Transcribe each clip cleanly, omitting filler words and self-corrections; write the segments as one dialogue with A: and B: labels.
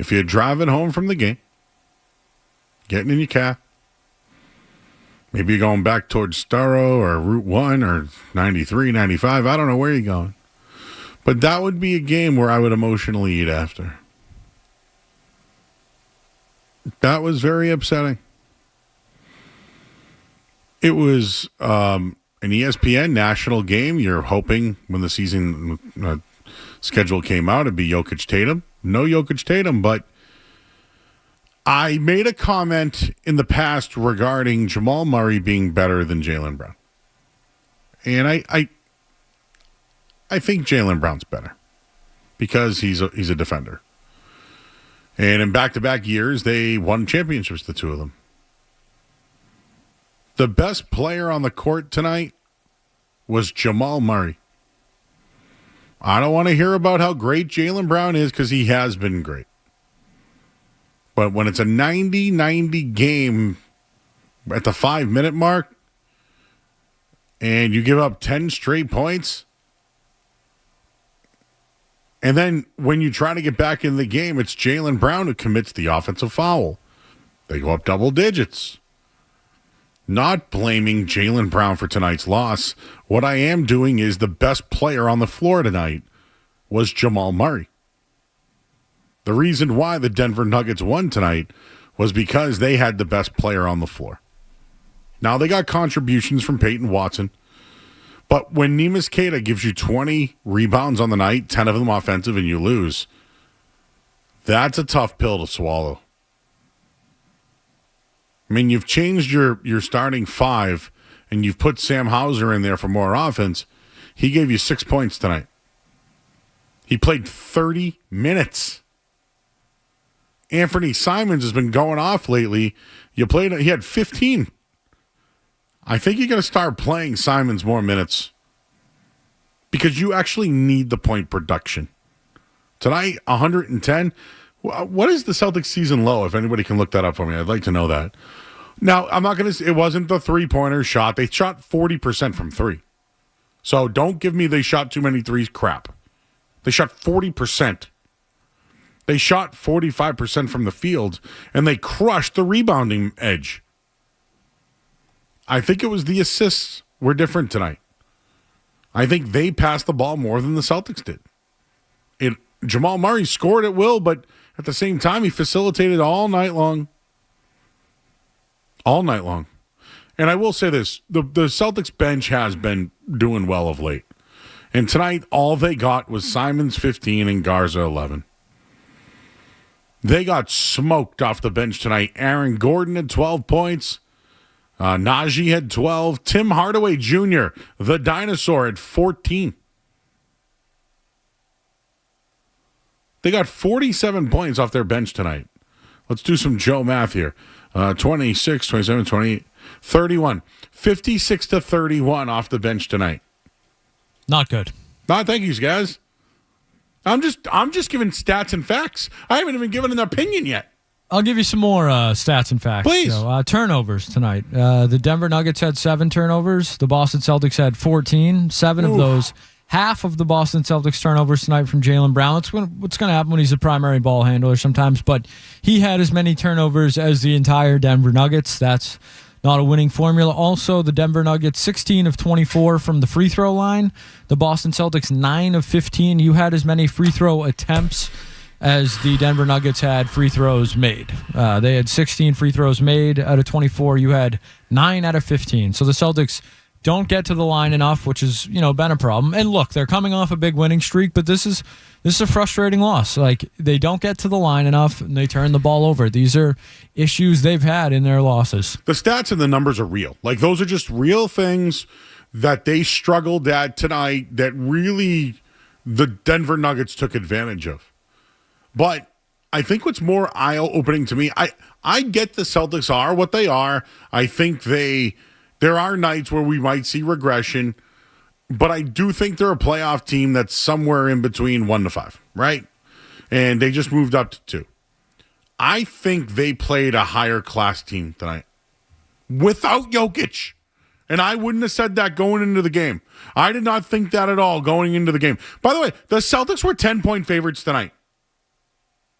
A: if you're driving home from the game, getting in your car, maybe you're going back towards Starro or Route 1 or 93, 95, I don't know where you're going. But that would be a game where I would emotionally eat after. That was very upsetting. It was an ESPN national game. You're hoping when the season schedule came out, it'd be Jokic Tatum. No Jokic Tatum, but I made a comment in the past regarding Jamal Murray being better than Jaylen Brown. And I think Jaylen Brown's better because he's a defender. And in back-to-back years, they won championships, the two of them. The best player on the court tonight was Jamal Murray. I don't want to hear about how great Jaylen Brown is because he has been great. But when it's a 90-90 game at the 5-minute mark and you give up 10 straight points, and then when you try to get back in the game, it's Jaylen Brown who commits the offensive foul. They go up double digits. Not blaming Jaylen Brown for tonight's loss. What I am doing is the best player on the floor tonight was Jamal Murray. The reason why the Denver Nuggets won tonight was because they had the best player on the floor. Now, they got contributions from Peyton Watson, but when Neemias Queta gives you 20 rebounds on the night, 10 of them offensive, and you lose, that's a tough pill to swallow. I mean, you've changed your starting five, and you've put Sam Hauser in there for more offense. He gave you 6 points tonight. He played 30 minutes. Anthony Simons has been going off lately. He had 15. I think you're going to start playing Simons more minutes because you actually need the point production. Tonight, 110. What is the Celtics season low? If anybody can look that up for me, I'd like to know that. Now, I'm not going to. It wasn't the three-pointer shot. They shot 40% from three. So don't give me they shot too many threes crap. They shot 40%. They shot 45% from the field, and they crushed the rebounding edge. I think it was the assists were different tonight. I think they passed the ball more than the Celtics did. Jamal Murray scored at will, but at the same time, he facilitated all night long. All night long. And I will say this, the Celtics bench has been doing well of late. And tonight, all they got was Simons 15 and Garza 11. They got smoked off the bench tonight. Aaron Gordon had 12 points. Najee had 12. Tim Hardaway Jr., the dinosaur, had 14. They got 47 points off their bench tonight. Let's do some Joe math here. 26, 27, 28, 31. 56 to 31 off the bench tonight.
B: Not good.
A: Thank you, guys. I'm just giving stats and facts. I haven't even given an opinion yet.
B: I'll give you some more stats and facts.
A: Please.
B: Turnovers tonight. The Denver Nuggets had 7 turnovers. The Boston Celtics had 14. 7 of those. Half of the Boston Celtics turnovers tonight from Jaylen Brown. That's what's going to happen when he's a primary ball handler sometimes. But he had as many turnovers as the entire Denver Nuggets. That's not a winning formula. Also, the Denver Nuggets, 16 of 24 from the free throw line. The Boston Celtics, 9 of 15. You had as many free throw attempts as the Denver Nuggets had free throws made. They had 16 free throws made out of 24. You had 9 out of 15. So the Celtics don't get to the line enough, which has, been a problem. And look, they're coming off a big winning streak, but this is a frustrating loss. Like, they don't get to the line enough, and they turn the ball over. These are issues they've had in their losses.
A: The stats and the numbers are real. Like, those are just real things that they struggled at tonight that really the Denver Nuggets took advantage of. But I think what's more eye-opening to me, I get the Celtics are what they are. I think there are nights where we might see regression, but I do think they're a playoff team that's somewhere in between 1 to 5, right? And they just moved up to 2. I think they played a higher class team tonight without Jokic. And I wouldn't have said that going into the game. I did not think that at all going into the game. By the way, the Celtics were 10-point favorites tonight.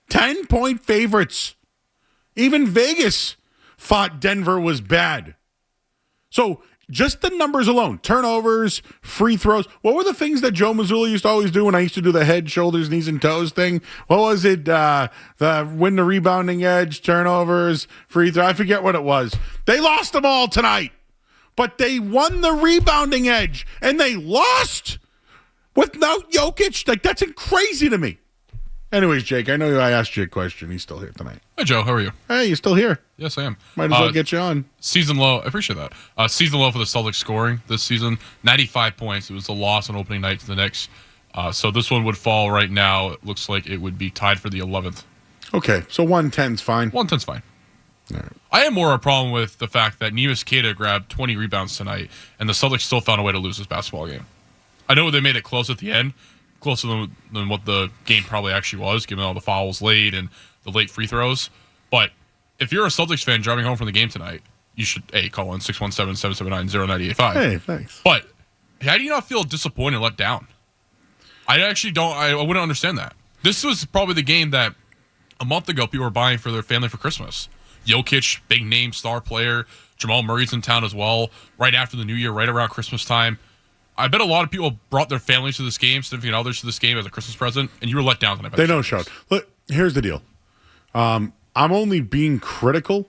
A: 10-point favorites. Even Vegas thought Denver was bad. So just the numbers alone, turnovers, free throws. What were the things that Joe Mazzulla used to always do when I used to do the head, shoulders, knees, and toes thing? What was it? The win the rebounding edge, turnovers, free throw. I forget what it was. They lost them all tonight. But they won the rebounding edge, and they lost without Jokic. Like, that's crazy to me. Anyways, Jake, I know I asked you a question. He's still here tonight.
C: Hey, Joe. How are you?
A: Hey, you still here?
C: Yes, I am.
A: Might as well get you on.
C: Season low. I appreciate that. Season low for the Celtics scoring this season. 95 points. It was a loss on opening night to the Knicks. So this one would fall right now. It looks like it would be tied for the 11th.
A: Okay, so 110's fine.
C: 110's fine.
A: All right.
C: I have more a problem with the fact that Neemias Queta grabbed 20 rebounds tonight, and the Celtics still found a way to lose this basketball game. I know they made it close at the end, closer than what the game probably actually was, given all the fouls late and the late free throws. But if you're a Celtics fan driving home from the game tonight, you should, call in 617-779-0985.
A: Hey, thanks.
C: But how do you not feel disappointed and let down? I actually don't. I wouldn't understand that. This was probably the game that a month ago people were buying for their family for Christmas. Jokic, big name star player. Jamal Murray's in town as well. Right after the New Year, right around Christmas time. I bet a lot of people brought their families to this game, significant others to this game as a Christmas present, and you were let down tonight.
A: They don't show. Look, here's the deal. I'm only being critical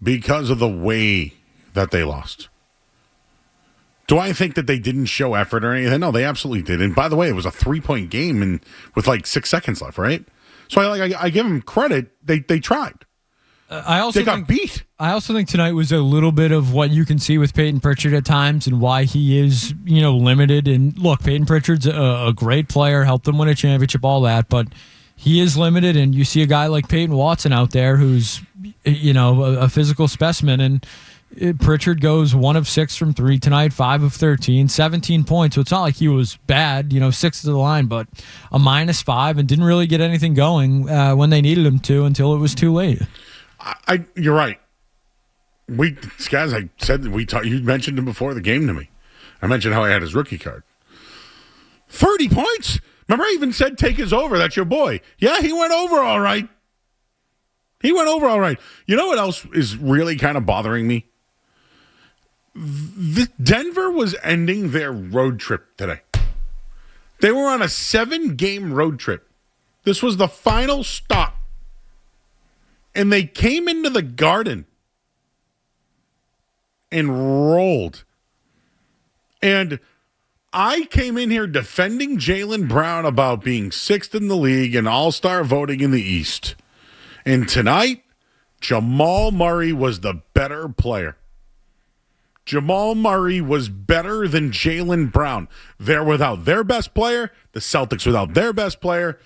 A: because of the way that they lost. Do I think that they didn't show effort or anything? No, they absolutely did. And by the way, it was a 3-point game and with like 6 seconds left, right? So I give them credit. They tried. They got beat.
B: I also think tonight was a little bit of what you can see with Peyton Pritchard at times and why he is, limited. And look, Peyton Pritchard's a great player, helped them win a championship, all that, but he is limited. And you see a guy like Peyton Watson out there who's, a physical specimen. And Pritchard goes 1 of 6 from 3 tonight, 5 of 13, 17 points. So it's not like he was bad, 6 to the line, but a -5 and didn't really get anything going when they needed him to until it was too late.
A: You're right. Guys, I said you mentioned him before the game to me. I mentioned how I had his rookie card. 30 points. Remember, I even said take his over. That's your boy. Yeah, he went over all right. You know what else is really kind of bothering me? Denver was ending their road trip today. They were on a 7-game road trip. This was the final stop. And they came into the Garden and rolled. And I came in here defending Jaylen Brown about being 6th in the league and all-star voting in the East. And tonight, Jamal Murray was the better player. Jamal Murray was better than Jaylen Brown. They're without their best player. The Celtics without their best player.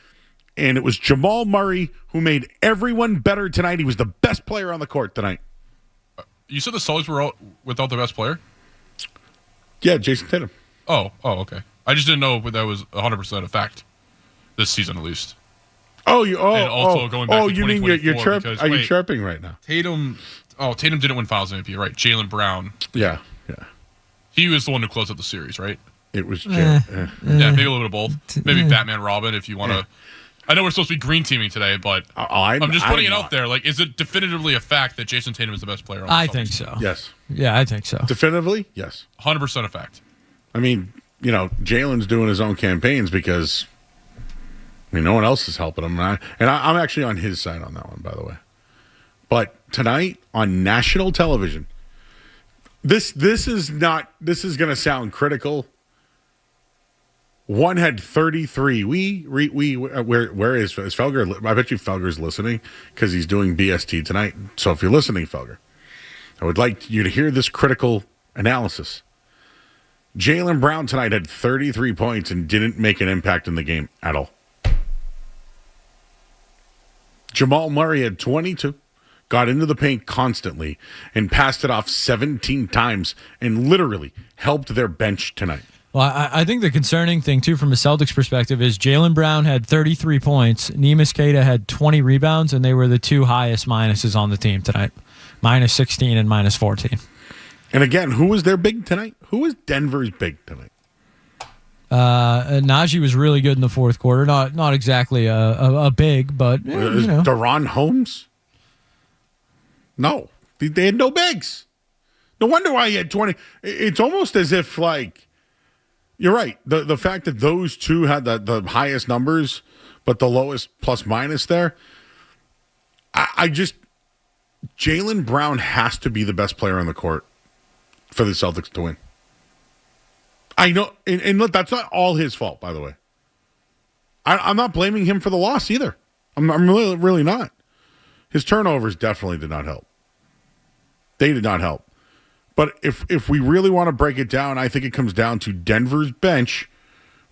A: And it was Jamal Murray who made everyone better tonight. He was the best player on the court tonight.
C: You said the Celtics were out without their best player?
A: Yeah, Jason Tatum.
C: Oh, okay. I just didn't know if that was 100% a fact this season, at least.
A: Going back to
C: you mean
A: are you chirping right now?
C: Tatum didn't win Finals MVP, right? Jaylen Brown.
A: Yeah.
C: He was the one who closed out the series, right?
A: It was
C: Yeah, maybe a little bit of both. Maybe Batman Robin if you want to. I know we're supposed to be green teaming today, but I'm just putting it out there. Like, is it definitively a fact that Jason Tatum is the best player on the Celtics?
B: I think so.
A: Yes.
B: Yeah, I think so.
A: Definitively? Yes.
C: 100% a fact.
A: I mean, Jalen's doing his own campaigns because no one else is helping him. I'm actually on his side on that one, by the way. But tonight on national television, this is going to sound critical. One had 33. Where is Felger? I bet you Felger's listening because he's doing BST tonight. So if you're listening, Felger, I would like you to hear this critical analysis. Jaylen Brown tonight had 33 points and didn't make an impact in the game at all. Jamal Murray had 22, got into the paint constantly, and passed it off 17 times and literally helped their bench tonight.
B: Well, I think the concerning thing, too, from a Celtics perspective is Jaylen Brown had 33 points. Neemias Queta had 20 rebounds, and they were the 2 highest minuses on the team tonight, -16 and -14.
A: And again, who was their big tonight? Who was Denver's big tonight?
B: Najee was really good in the fourth quarter. Not exactly a big, but
A: Deron Holmes? No, they had no bigs. No wonder why he had 20. It's almost as if, like, you're right. The fact that those two had the highest numbers, but the lowest plus minus there. Jaylen Brown has to be the best player on the court for the Celtics to win. I know, and look, that's not all his fault, by the way. I'm not blaming him for the loss either. I'm really, really not. His turnovers definitely did not help. They did not help. But if we really want to break it down, I think it comes down to Denver's bench,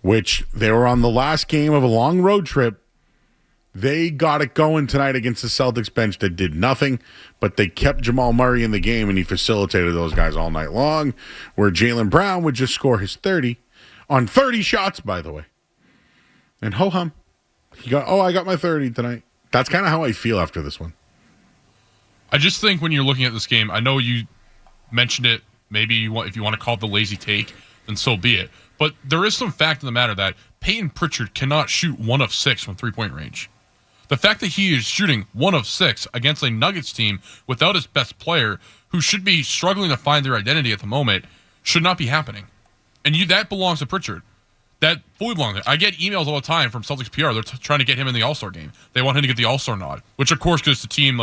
A: which they were on the last game of a long road trip. They got it going tonight against the Celtics bench that did nothing, but they kept Jamal Murray in the game, and he facilitated those guys all night long, where Jaylen Brown would just score his 30 on 30 shots, by the way. And ho-hum. I got my 30 tonight. That's kind of how I feel after this one.
C: I just think when you're looking at this game, I know you mentioned it. Maybe if you want to call it the lazy take, then so be it. But there is some fact of the matter that Peyton Pritchard cannot shoot 1 of 6 from three-point range. The fact that he is shooting 1 of 6 against a Nuggets team without his best player, who should be struggling to find their identity at the moment, should not be happening. And that belongs to Pritchard. That fully belongs. I get emails all the time from Celtics PR. They're trying to get him in the All-Star game. They want him to get the All-Star nod, which of course goes to team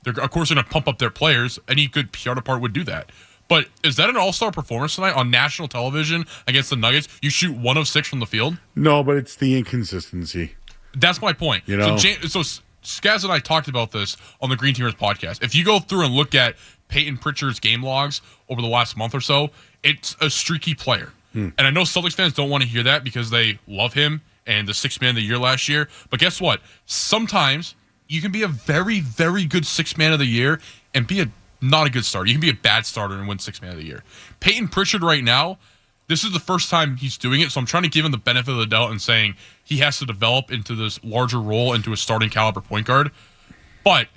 C: they're of course going to pump up their players. Any good PR department would do that. But is that an All-Star performance tonight on national television against the Nuggets? You shoot 1 of 6 from the field?
A: No, but it's the inconsistency.
C: That's my point. So Skaz and I talked about this on the Green Teamers podcast. If you go through and look at Peyton Pritchard's game logs over the last month or so, it's a streaky player. And I know Celtics fans don't want to hear that because they love him and the sixth man of the year last year. But guess what? Sometimes you can be a very, very good sixth man of the year and be not a good starter. You can be a bad starter and win sixth man of the year. Peyton Pritchard right now, this is the first time he's doing it, so I'm trying to give him the benefit of the doubt and saying he has to develop into this larger role, into a starting caliber point guard. But,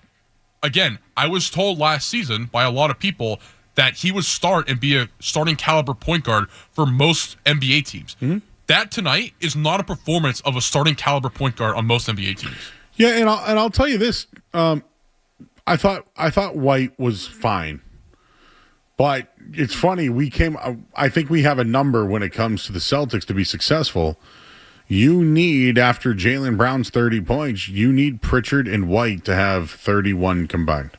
C: again, I was told last season by a lot of people that he would start and be a starting caliber point guard for most NBA teams. Mm-hmm. That tonight is not a performance of a starting caliber point guard on most NBA teams.
A: Yeah, and I'll tell you this. I thought White was fine. But it's funny, I think we have a number when it comes to the Celtics to be successful. You need, after Jaylen Brown's 30 points, you need Pritchard and White to have 31 combined.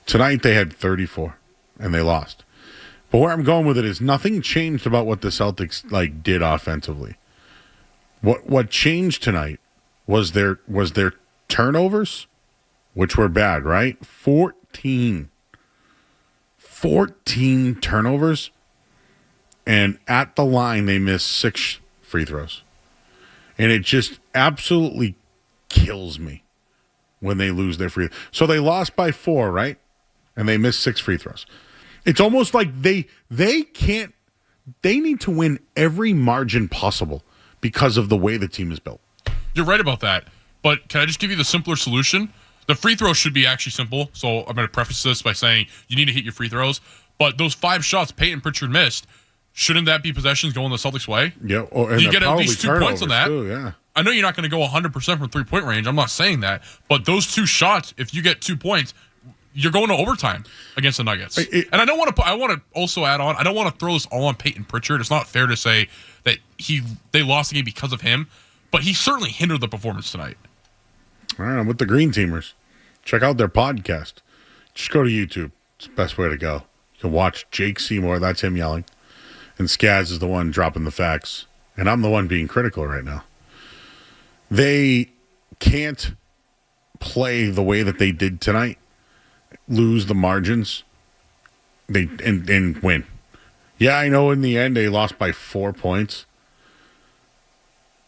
A: Tonight they had 34, and they lost. But where I'm going with it is nothing changed about what the Celtics did offensively. What changed tonight was their turnovers, which were bad, right? 14 turnovers, and at the line they missed 6 free throws. And it just absolutely kills me when they lose their free throws. So they lost by 4, right? And they missed 6 free throws. It's almost like they need to win every margin possible because of the way the team is built.
C: You're right about that. But can I just give you the simpler solution? The free throw should be actually simple, so I'm going to preface this by saying you need to hit your free throws. But those 5 shots Peyton Pritchard missed, shouldn't that be possessions going the Celtics' way?
A: Yeah,
C: you get at least 2 points on that.
A: Too, yeah.
C: I know you're not going to go 100% from three-point range. I'm not saying that. But those 2 shots, if you get 2 points, you're going to overtime against the Nuggets. And I want to also add on, I don't want to throw this all on Peyton Pritchard. It's not fair to say that they lost the game because of him, but he certainly hindered the performance tonight.
A: All right, I'm with the Green Teamers. Check out their podcast. Just go to YouTube. It's the best way to go. You can watch Jake Seymour. That's him yelling. And Skaz is the one dropping the facts. And I'm the one being critical right now. They can't play the way that they did tonight, lose the margins, and win. Yeah, I know in the end they lost by 4 points.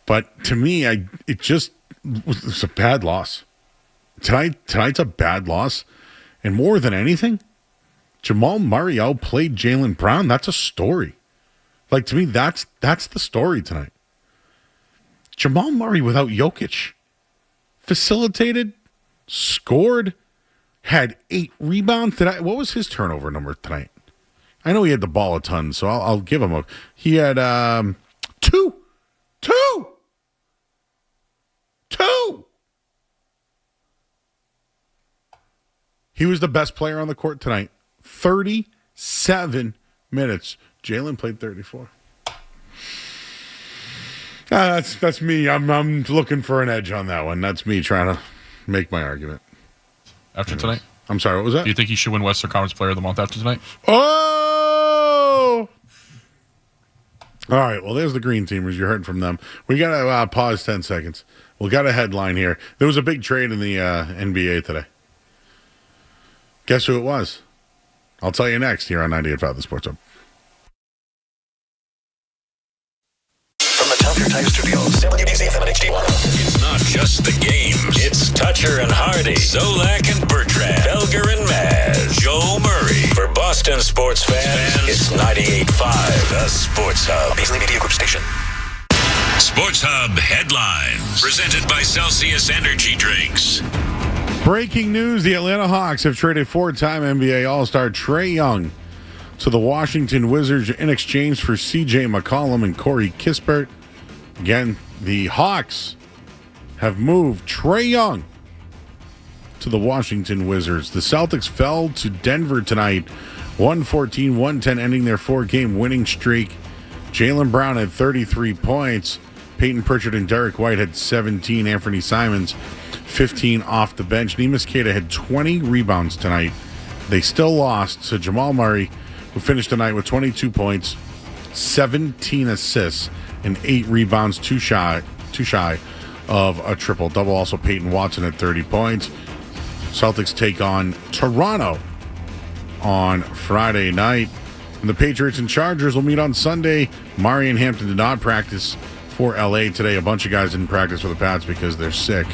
A: But to me, it was a bad loss. Tonight's a bad loss. And more than anything, Jamal Murray outplayed Jaylen Brown. That's a story. To me, that's the story tonight. Jamal Murray without Jokic facilitated, scored, had 8 rebounds. What was his turnover number tonight? I know he had the ball a ton, so I'll give him he had 2. Two. He was the best player on the court tonight. 37 minutes. Jalen played 34. That's me. I'm looking for an edge on that one. That's me trying to make my argument.
C: After tonight?
A: I'm sorry, what was that?
C: Do you think he should win Western Conference Player of the Month after tonight?
A: Oh! All right, well, there's the Green Teamers. You heard from them. We got to pause 10 seconds. We got a headline here. There was a big trade in the NBA today. Guess who it was? I'll tell you next here on 98.5 The Sports Hub.
D: From the Telstra Type Studios, WBZ FM and HD1. It's not just the games. It's Toucher and Hardy, Zolak and Bertrand, Felger and Maz, Joe Murray. For Boston sports fans, it's 98.5 The Sports Hub. Beasley Media Group Station. Sports Hub headlines. Presented by Celsius Energy Drinks.
A: Breaking news, the Atlanta Hawks have traded four-time NBA All-Star Trae Young to the Washington Wizards in exchange for C.J. McCollum and Corey Kispert. Again, the Hawks have moved Trae Young to the Washington Wizards. The Celtics fell to Denver tonight, 114-110, ending their four-game winning streak. Jaylen Brown had 33 points. Peyton Pritchard and Derek White had 17. Anthony Simons, 15 off the bench. Neemias Queta had 20 rebounds tonight. They still lost to Jamal Murray, who finished the night with 22 points, 17 assists, and 8 rebounds, too shy of a triple-double. Also, Peyton Watson at 30 points. Celtics take on Toronto on Friday night. And the Patriots and Chargers will meet on Sunday. Murray and Hampton did not practice for L.A. today. A bunch of guys didn't practice for the Pats because they're sick.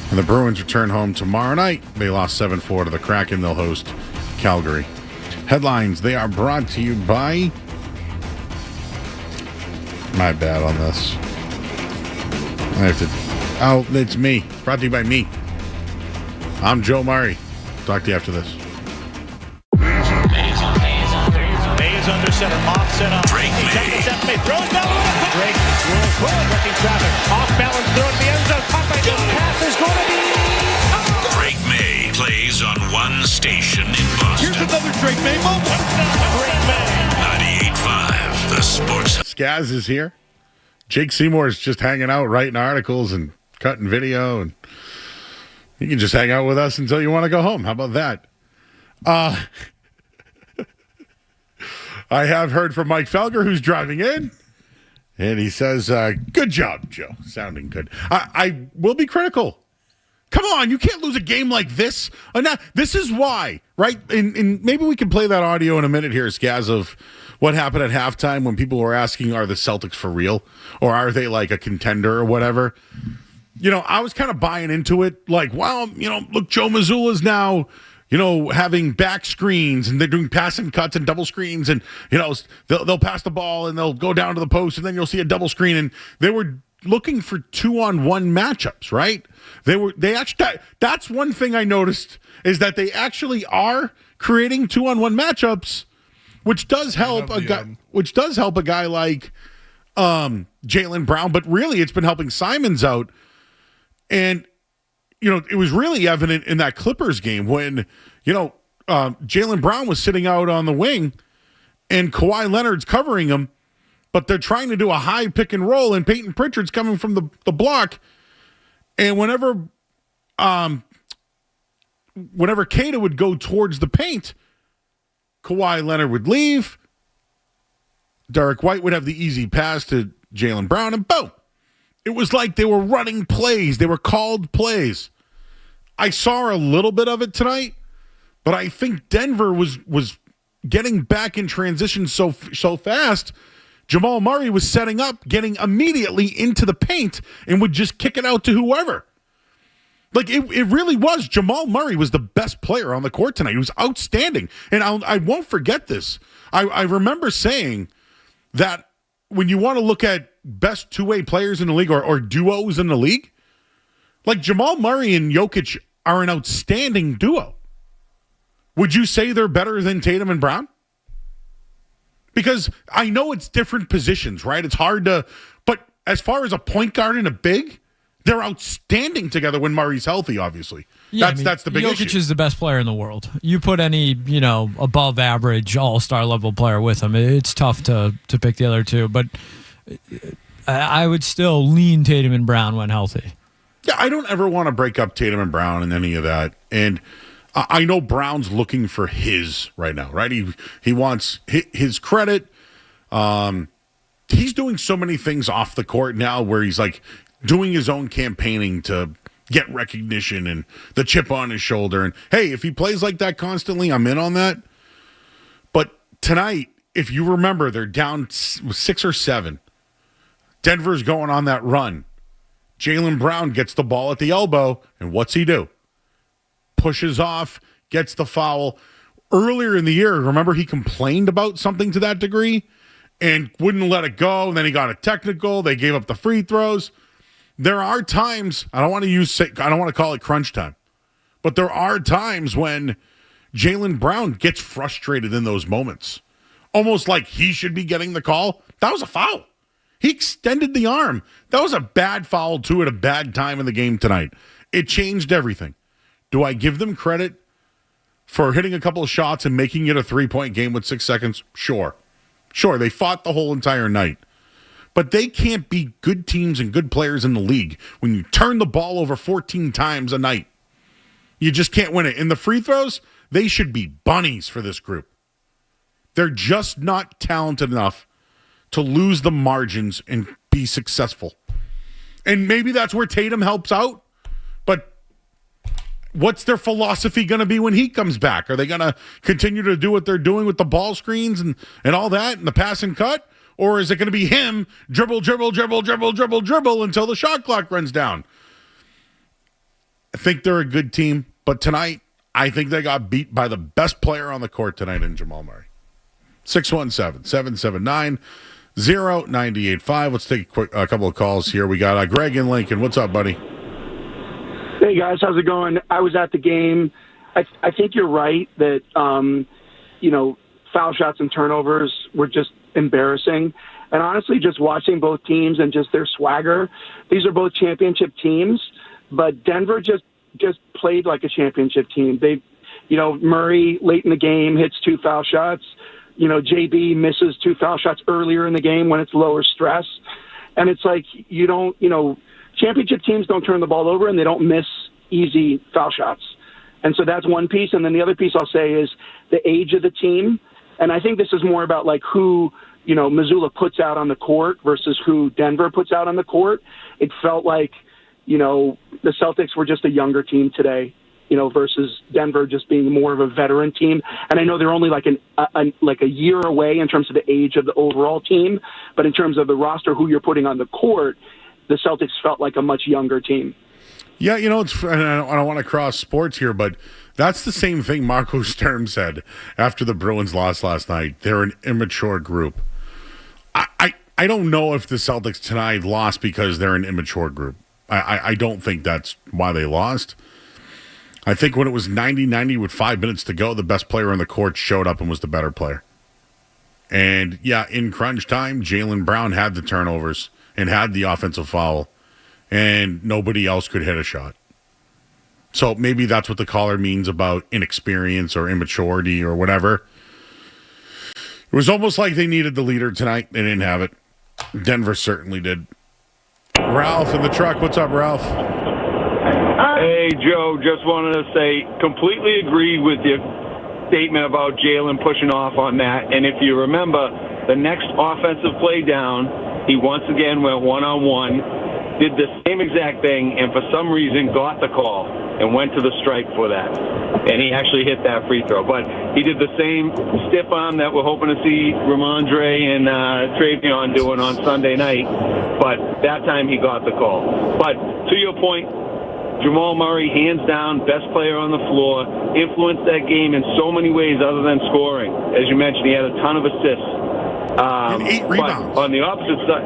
A: And the Bruins return home tomorrow night. They lost 7-4 to the Kraken. They'll host Calgary. Headlines, they are brought to you by... My bad on this. I have to... Oh, it's me. It's brought to you by me. I'm Joe Murray. Talk to you after this.
E: Mays under center, off center.
D: Drake May.
E: Throws down. Drake rolls forward, working traffic. Off balance, throw it to the end zone. Caught by the pass is going to be.
D: Drake May plays on one station in Boston.
E: Here's another Drake May moment. Drake May.
D: 98.5 The Sports Hub.
A: Skaz is here. Jake Seymour is just hanging out, writing articles and cutting video, and you can just hang out with us until you want to go home. How about that? I have heard from Mike Felger, who's driving in, and he says, good job, Joe. Sounding good. I will be critical. Come on, you can't lose a game like this. This is why, right? And maybe we can play that audio in a minute here, Skaz, of what happened at halftime when people were asking, are the Celtics for real? Or are they like a contender or whatever? You know, I was kind of buying into it. Like, well, you know, look, Joe Mazzulla's now, you know, having back screens and they're doing passing cuts and double screens. And, you know, they'll pass the ball and they'll go down to the post and then you'll see a double screen. And they were looking for 2-on-1 matchups, right? They actually, that's one thing I noticed is that they actually are creating 2-on-1 matchups, which does help a guy like Jaylen Brown, but really it's been helping Simons out. And, you know, it was really evident in that Clippers game when, you know, Jaylen Brown was sitting out on the wing and Kawhi Leonard's covering him, but they're trying to do a high pick and roll and Peyton Pritchard's coming from the block. And whenever Queta would go towards the paint, Kawhi Leonard would leave. Derek White would have the easy pass to Jaylen Brown, and boom. It was like they were running plays. They were called plays. I saw a little bit of it tonight, but I think Denver was getting back in transition so fast. Jamal Murray was setting up, getting immediately into the paint, and would just kick it out to whoever. Like, it really was. Jamal Murray was the best player on the court tonight. He was outstanding. And I won't forget this. I remember saying that when you want to look at best two-way players in the league or duos in the league, like Jamal Murray and Jokic are an outstanding duo. Would you say they're better than Tatum and Brown? Because I know it's different positions, right? It's hard to, but as far as a point guard and a big, they're outstanding together when Murray's healthy, obviously.
B: Yeah,
A: That's the big
B: Jokic
A: issue.
B: is the best player in the world. You put any, above average all-star level player with him, it's tough to pick the other two. But I would still lean Tatum and Brown when healthy.
A: Yeah, I don't ever want to break up Tatum and Brown and any of that. And I know Brown's looking for his right now, right? He wants his credit. He's doing so many things off the court now where he's like doing his own campaigning to get recognition and the chip on his shoulder. And hey, if he plays like that constantly, I'm in on that. But tonight, if you remember, they're down 6 or 7. Denver's going on that run. Jaylen Brown gets the ball at the elbow, and what's he do? Pushes off, gets the foul. Earlier in the year, remember he complained about something to that degree and wouldn't let it go, and then he got a technical. They gave up the free throws. There are times, I don't want to call it crunch time, but there are times when Jaylen Brown gets frustrated in those moments. Almost like he should be getting the call. That was a foul. He extended the arm. That was a bad foul, too, at a bad time in the game tonight. It changed everything. Do I give them credit for hitting a couple of shots and making it a 3-point game with 6 seconds? Sure. Sure, they fought the whole entire night. But they can't be good teams and good players in the league when you turn the ball over 14 times a night. You just can't win it. In the free throws, they should be bunnies for this group. They're just not talented enough to lose the margins and be successful. And maybe that's where Tatum helps out. But what's their philosophy going to be when he comes back? Are they going to continue to do what they're doing with the ball screens and all that and the pass and cut? Or is it going to be him dribble until the shot clock runs down? I think they're a good team. But tonight, I think they got beat by the best player on the court tonight in Jamal Murray. 617-779-0985. Let's take a couple of calls here. We got Greg in Lincoln. What's up, buddy?
F: Hey, guys. How's it going? I was at the game. I think you're right that, foul shots and turnovers were just embarrassing. And honestly, just watching both teams and just their swagger, these are both championship teams, but Denver just played like a championship team. They, Murray late in the game hits 2 foul shots. JB misses 2 foul shots earlier in the game when it's lower stress. And it's like, championship teams don't turn the ball over and they don't miss easy foul shots. And so that's one piece. And then the other piece I'll say is the age of the team. And I think this is more about like who, Missoula puts out on the court versus who Denver puts out on the court. It felt like, the Celtics were just a younger team today, versus Denver just being more of a veteran team. And I know they're only like a year away in terms of the age of the overall team, but in terms of the roster, who you're putting on the court, the Celtics felt like a much younger team.
A: Yeah, I don't want to cross sports here, but that's the same thing Marco Sturm said after the Bruins lost last night. They're an immature group. I don't know if the Celtics tonight lost because they're an immature group. I don't think that's why they lost. I think when it was 90-90 with 5 minutes to go, the best player on the court showed up and was the better player. And, yeah, in crunch time, Jaylen Brown had the turnovers and had the offensive foul, and nobody else could hit a shot. So maybe that's what the caller means about inexperience or immaturity or whatever. It was almost like they needed the leader tonight. They didn't have it. Denver certainly did. Ralph in the truck. What's up, Ralph?
G: Hey, Joe, just wanted to say completely agree with your statement about Jaylen pushing off on that. And if you remember, the next offensive play down, he once again went one-on-one, did the same exact thing, and for some reason got the call and went to the strike for that. And he actually hit that free throw. But he did the same stiff arm that we're hoping to see Ramondre and Travion doing on Sunday night. But that time he got the call. But to your point, Jamal Murray, hands down, best player on the floor, influenced that game in so many ways other than scoring. As you mentioned, he had a ton of assists.
A: And 8 rebounds.
G: But on the opposite side,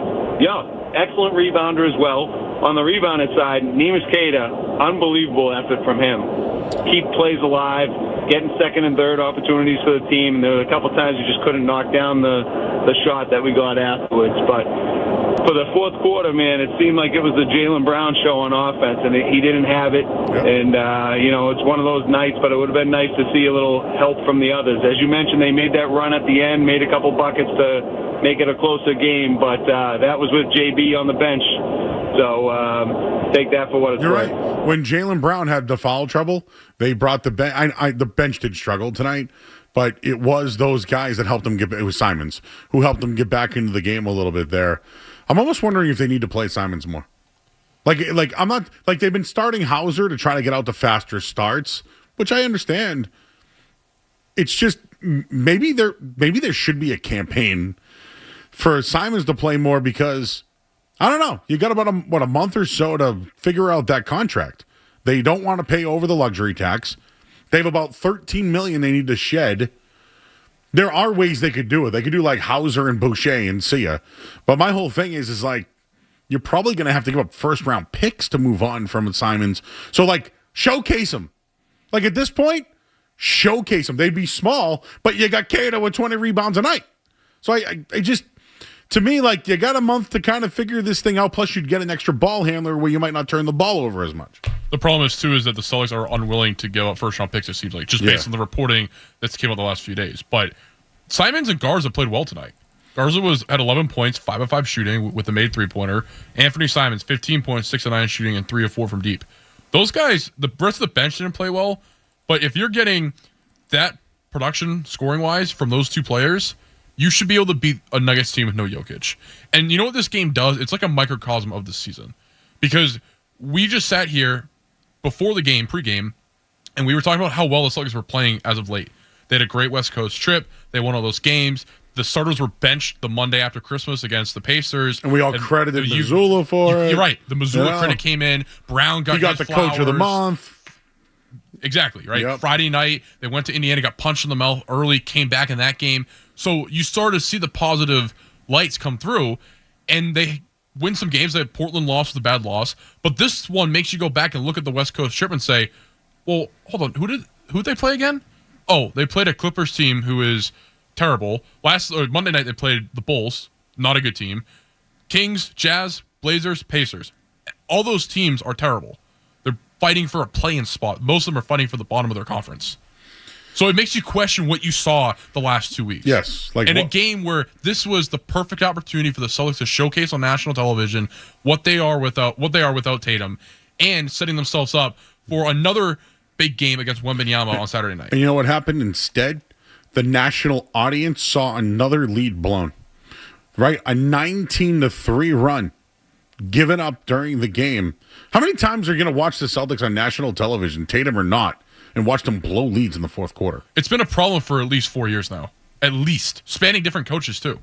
G: excellent rebounder as well. On the rebounded side, Neemias Queta, unbelievable effort from him. Keep plays alive, getting second and third opportunities for the team. And there were a couple times we just couldn't knock down the shot that we got afterwards. But for the fourth quarter, man, it seemed like it was the Jaylen Brown show on offense, and he didn't have it.
A: Yep.
G: And, it's one of those nights, but it would have been nice to see a little help from the others. As you mentioned, they made that run at the end, made a couple buckets to make it a closer game, but that was with JB on the bench. So take that for what it's worth.
A: You're right. When Jaylen Brown had the foul trouble, they brought the bench. The bench did struggle tonight, but it was those guys that helped them it was Simons who helped them get back into the game a little bit there. I'm almost wondering if they need to play Simons more. Like I'm not like they've been starting Hauser to try to get out the faster starts, which I understand. It's just maybe there should be a campaign for Simons to play more because I don't know. You got about a month or so to figure out that contract. They don't want to pay over the luxury tax. They have about $13 million they need to shed. There are ways they could do it. They could do like Hauser and Boucher and see ya. But my whole thing is like you're probably going to have to give up first-round picks to move on from Simons. So, like, showcase them. Like, at this point, showcase them. They'd be small, but you got Cato with 20 rebounds a night. So, I just, to me, like, you got a month to kind of figure this thing out, plus you'd get an extra ball handler where you might not turn the ball over as much.
C: The problem is, too, is that the Celtics are unwilling to give up first-round picks, it seems like, just based on the reporting that's came out the last few days. But Simons and Garza played well tonight. Garza was at 11 points, 5 of 5 shooting with a made three-pointer. Anthony Simons, 15 points, 6 of 9 shooting, and 3 of 4 from deep. Those guys, the rest of the bench didn't play well, but if you're getting that production scoring-wise from those two players, you should be able to beat a Nuggets team with no Jokic. And you know what this game does? It's like a microcosm of the season. Because we just sat here before the game, pregame, and we were talking about how well the Celtics were playing as of late. They had a great West Coast trip. They won all those games. The starters were benched the Monday after Christmas against the Pacers.
A: And we all credited Missoula for it.
C: You're right. The Missoula credit came in. Brown got
A: the coach of the month.
C: Exactly, right?
A: Yep.
C: Friday night, they went to Indiana, got punched in the mouth early, came back in that game. So you started to see the positive lights come through, and they win some games. That Portland lost with a bad loss. But this one makes you go back and look at the West Coast trip and say, well, hold on. Who did they play again? Oh, they played a Clippers team who is terrible. Monday night, they played the Bulls, not a good team. Kings, Jazz, Blazers, Pacers. All those teams are terrible. They're fighting for a play-in spot. Most of them are fighting for the bottom of their conference. So it makes you question what you saw the last 2 weeks.
A: Yes.
C: A game where this was the perfect opportunity for the Celtics to showcase on national television what they are without Tatum, and setting themselves up for another big game against Wembanyama on Saturday night.
A: And you know what happened instead? The national audience saw another lead blown, right? A 19-3 run given up during the game. How many times are you going to watch the Celtics on national television, Tatum or not, and watch them blow leads in the fourth quarter?
C: It's been a problem for at least 4 years now, at least, spanning different coaches too.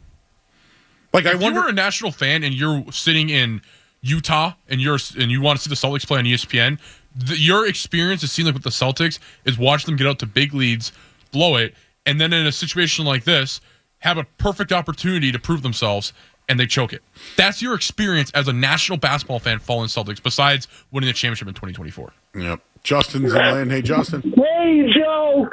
A: Like,
C: if you were a national fan and you're sitting in Utah and you want to see the Celtics play on ESPN, your experience, it seems like with the Celtics, is watch them get out to big leads, blow it, and then in a situation like this, have a perfect opportunity to prove themselves, and they choke it. That's your experience as a national basketball fan following Celtics, besides winning the championship in 2024.
A: Yep. Justin's in land. Hey, Justin.
H: Hey, Joe.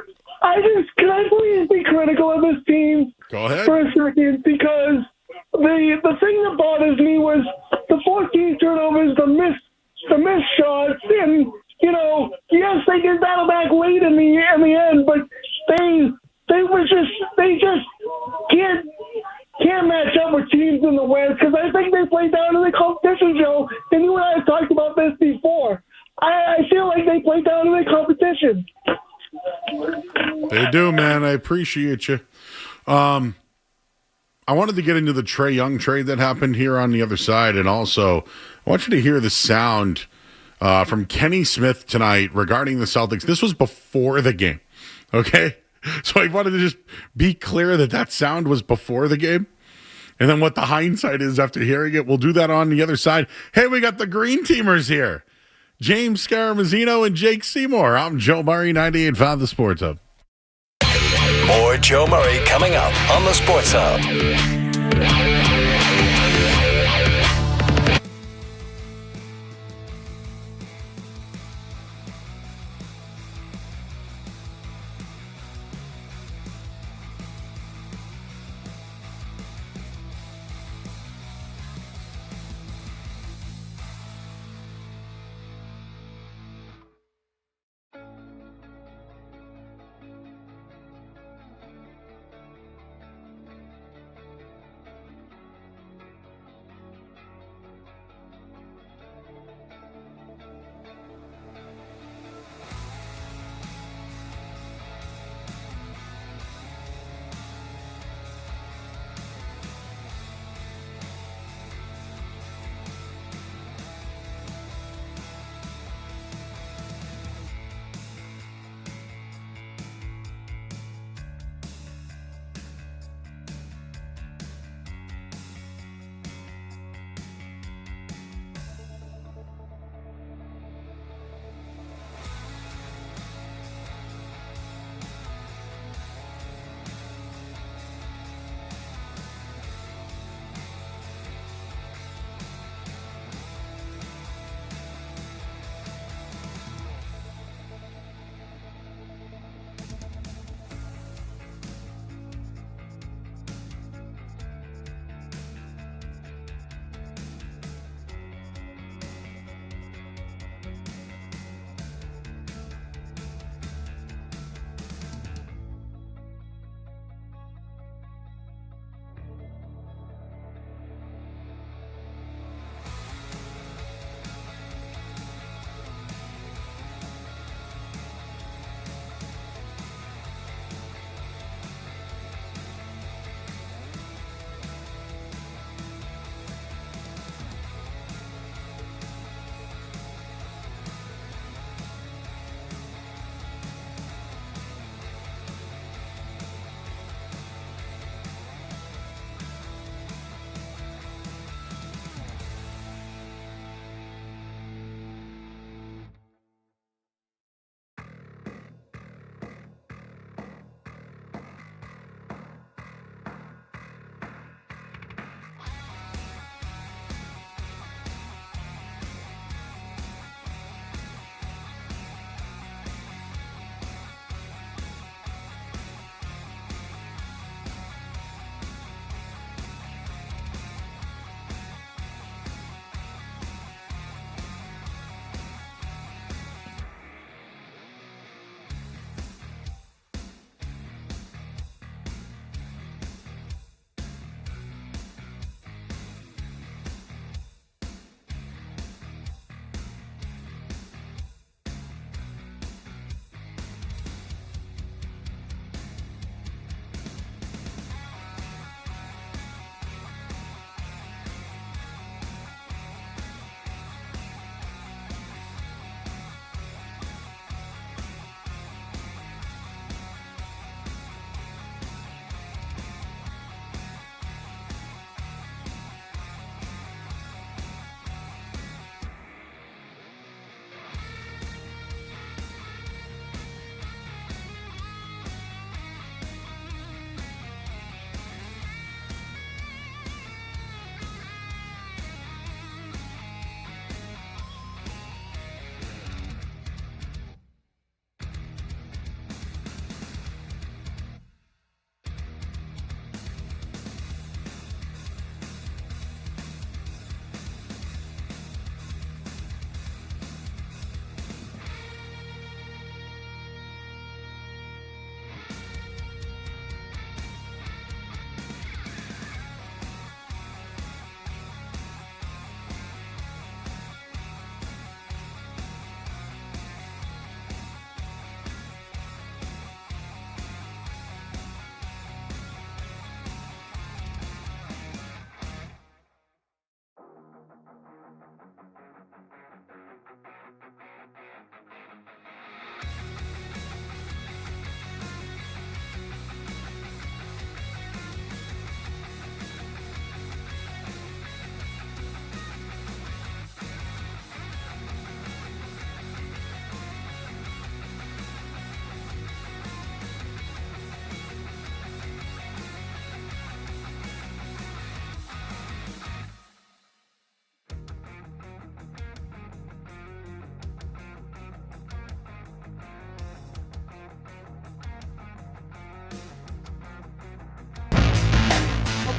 H: Can I please be critical of this team?
A: Go ahead.
H: For a second, because the thing that bothers me was the 14 turnovers, the missed shots, and yes, they did battle back late in the end, but they just can't match up with teams in the West, because I think they play down in the competition, Joe. And you and I have talked about this before. I feel like they play down in the competition.
A: They do, man. I appreciate you. I wanted to get into the Trae Young trade that happened here on the other side, and also I want you to hear the sound from Kenny Smith tonight regarding the Celtics. This was before the game, okay? So I wanted to just be clear that sound was before the game. And then what the hindsight is after hearing it, we'll do that on the other side. Hey, we got the Green Teamers here. James Scaramazino and Jake Seymour. I'm Joe Murray, 98.5 The Sports Hub.
D: More Joe Murray coming up on The Sports Hub.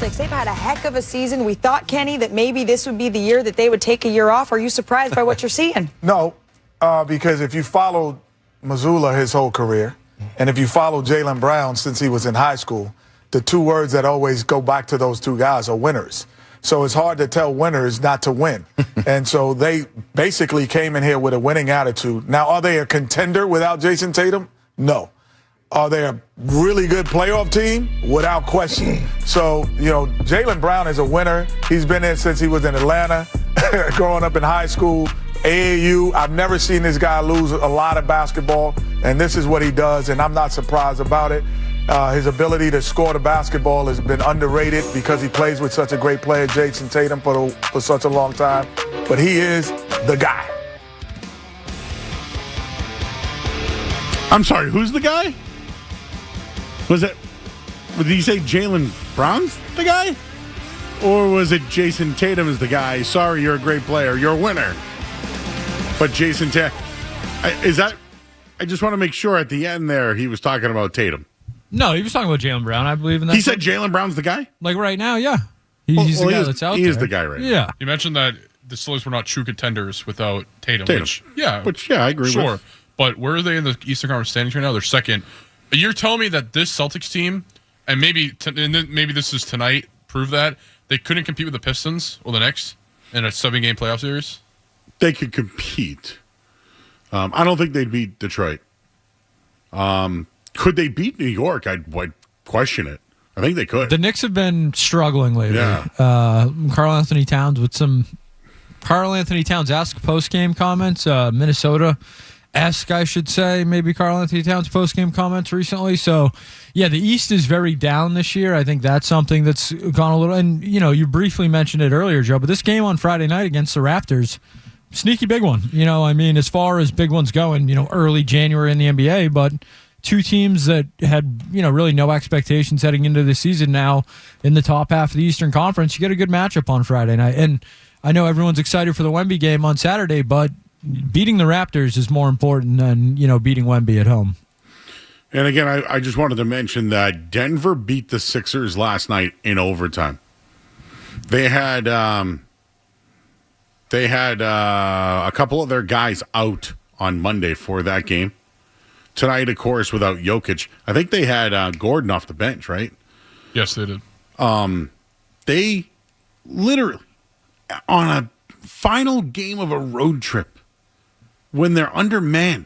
I: Celtics, they've had a heck of a season. We thought, Kenny, that maybe this would be the year that they would take a year off. Are you surprised by what you're seeing?
J: No, because if you followed Mazzulla his whole career, and if you follow Jaylen Brown since he was in high school, the two words that always go back to those two guys are winners. So it's hard to tell winners not to win. And so they basically came in here with a winning attitude. Now, are they a contender without Jason Tatum? No. Are they a really good playoff team? Without question. So, Jaylen Brown is a winner. He's been there since he was in Atlanta, growing up in high school, AAU. I've never seen this guy lose a lot of basketball, and this is what he does, and I'm not surprised about it. His ability to score the basketball has been underrated because he plays with such a great player, Jason Tatum, for such a long time. But he is the guy.
A: I'm sorry, who's the guy? Did he say Jaylen Brown's the guy? Or was it Jason Tatum is the guy? Sorry, you're a great player. You're a winner. But Jason Tatum, I just want to make sure at the end there he was talking about Tatum.
B: No, he was talking about Jaylen Brown, I believe.
A: He said Jaylen Brown's the guy?
B: Like right now, yeah. He's the guy that's out there.
A: He is the guy right now.
B: Yeah.
C: You mentioned that the Celtics were not true contenders without Tatum.
A: Which I agree with.
C: Sure. But where are they in the Eastern Conference standings right now? They're second. You're telling me that this Celtics team, and maybe this is tonight, prove that they couldn't compete with the Pistons or the Knicks in a 7-game playoff series?
A: They could compete. I don't think they'd beat Detroit. Could they beat New York? I'd question it. I think they could.
B: The Knicks have been struggling lately.
A: Yeah.
B: Karl Anthony Towns with some Karl Anthony Towns-esque post-game comments. Minnesota-esque, I should say. Maybe Karl Anthony Towns post-game comments recently. So, yeah, the East is very down this year. I think that's something that's gone a little. And, you briefly mentioned it earlier, Joe, but this game on Friday night against the Raptors, sneaky big one. As far as big ones going, early January in the NBA, but two teams that had, really no expectations heading into the season now in the top half of the Eastern Conference. You get a good matchup on Friday night. And I know everyone's excited for the Wemby game on Saturday, but beating the Raptors is more important than, beating Wemby at home.
A: And again, I just wanted to mention that Denver beat the Sixers last night in overtime. They had a couple of their guys out on Monday for that game. Tonight, of course, without Jokic. I think they had Gordon off the bench, right?
C: Yes, they did.
A: They literally, on a final game of a road trip, when they're undermanned.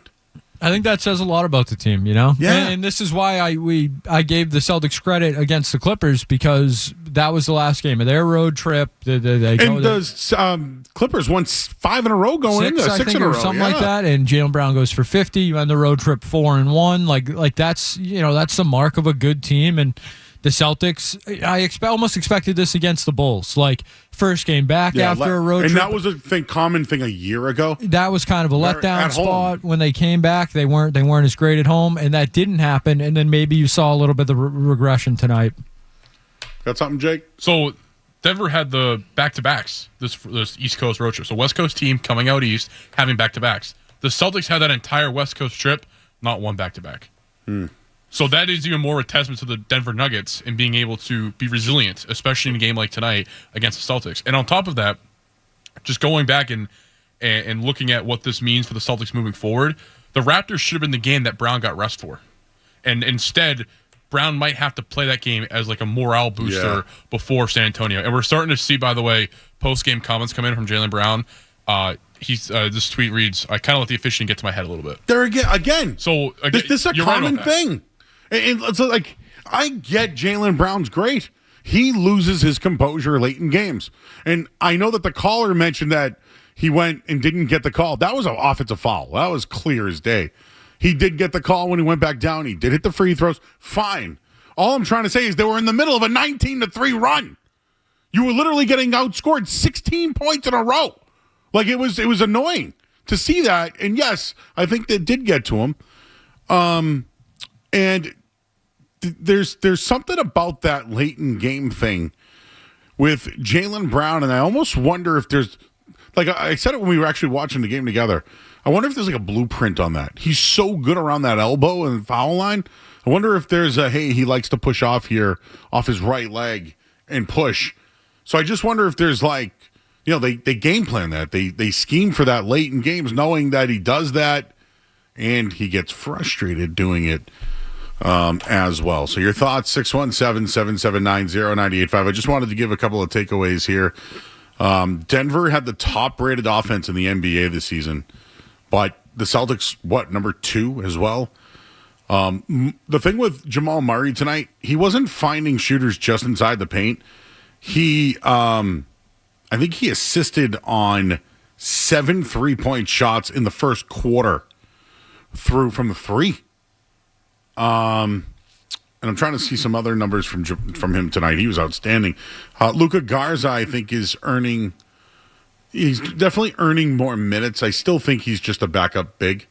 B: I think that says a lot about the team, Yeah. And this is why I gave the Celtics credit against the Clippers, because that was the last game of their road trip.
A: The Clippers won 5 in a row going into 6 in a row.
B: Something like that. And Jaylen Brown goes for 50. You end the road trip 4-1. Like that's, that's the mark of a good team. And the Celtics, I almost expected this against the Bulls. Like, first game back after a road trip.
A: And that was a common thing a year ago.
B: That was kind of a letdown spot. When they came back, they weren't as great at home, and that didn't happen. And then maybe you saw a little bit of regression tonight.
A: Got something, Jake?
C: So Denver had the back-to-backs this East Coast road trip. So West Coast team coming out east having back-to-backs. The Celtics had that entire West Coast trip, not one back-to-back. So that is even more a testament to the Denver Nuggets in being able to be resilient, especially in a game like tonight against the Celtics. And on top of that, just going back and looking at what this means for the Celtics moving forward, the Raptors should have been the game that Brown got rest for. And instead, Brown might have to play that game as like a morale booster before San Antonio. And we're starting to see, by the way, post-game comments come in from Jaylen Brown. This tweet reads, I kind of let the officiating get to my head a little bit.
A: There again.
C: So
A: this is a common thing. And so, I get Jaylen Brown's great. He loses his composure late in games. And I know that the caller mentioned that he went and didn't get the call. That was an offensive foul. That was clear as day. He did get the call when he went back down. He did hit the free throws. Fine. All I'm trying to say is they were in the middle of a 19-3 run. You were literally getting outscored 16 points in a row. Like, it was annoying to see that. And yes, I think that did get to him. And there's something about that late in game thing with Jaylen Brown, and I almost wonder if there's, like I said it when we were actually watching the game together, I wonder if there's like a blueprint on that. He's so good around that elbow and foul line. I wonder if there's he likes to push off here off his right leg and push. So I just wonder if there's they game plan that. They scheme for that late in games, knowing that he does that, and he gets frustrated doing it as well. So your thoughts, 617-779-0985. I just wanted to give a couple of takeaways here. Denver had the top-rated offense in the NBA this season, but the Celtics, number 2 as well? The thing with Jamal Murray tonight, he wasn't finding shooters just inside the paint. He, I think he assisted on 7 3-point shots in the first quarter from the 3. And I'm trying to see some other numbers from him tonight. He was outstanding. Luka Garza, I think, he's definitely earning more minutes. I still think he's just a backup big.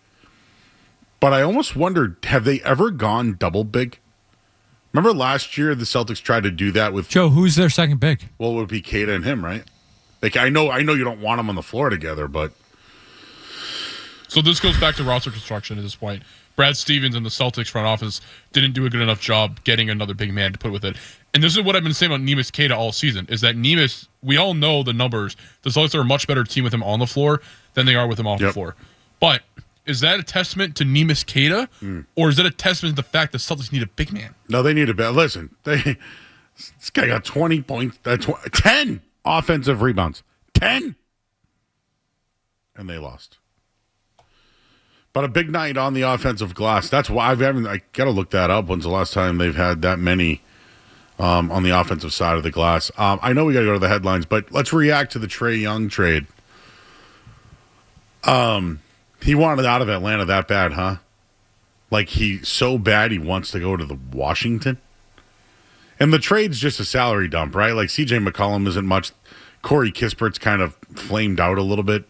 A: But I almost wondered, have they ever gone double big? Remember last year the Celtics tried to do that with
B: Joe. Who's their second big?
A: Well, it would be Keita and him, right? I know you don't want them on the floor together, but
C: so this goes back to roster construction at this point. Brad Stevens and the Celtics front office didn't do a good enough job getting another big man to put with it. And this is what I've been saying about Neemias Queta all season, is that Neemias, we all know the numbers. The Celtics are a much better team with him on the floor than they are with him off the floor. But is that a testament to Neemias Queta, or is that a testament to the fact the Celtics need a big man?
A: No, they need a big. Listen, this guy got 20 points, 10 offensive rebounds, 10, and they lost. But a big night on the offensive glass. That's why I got to look that up. When's the last time they've had that many on the offensive side of the glass? I know we got to go to the headlines, but let's react to the Trae Young trade. He wanted out of Atlanta that bad, huh? Like so bad he wants to go to the Washington? And the trade's just a salary dump, right? Like CJ McCollum isn't much. Corey Kispert's kind of flamed out a little bit.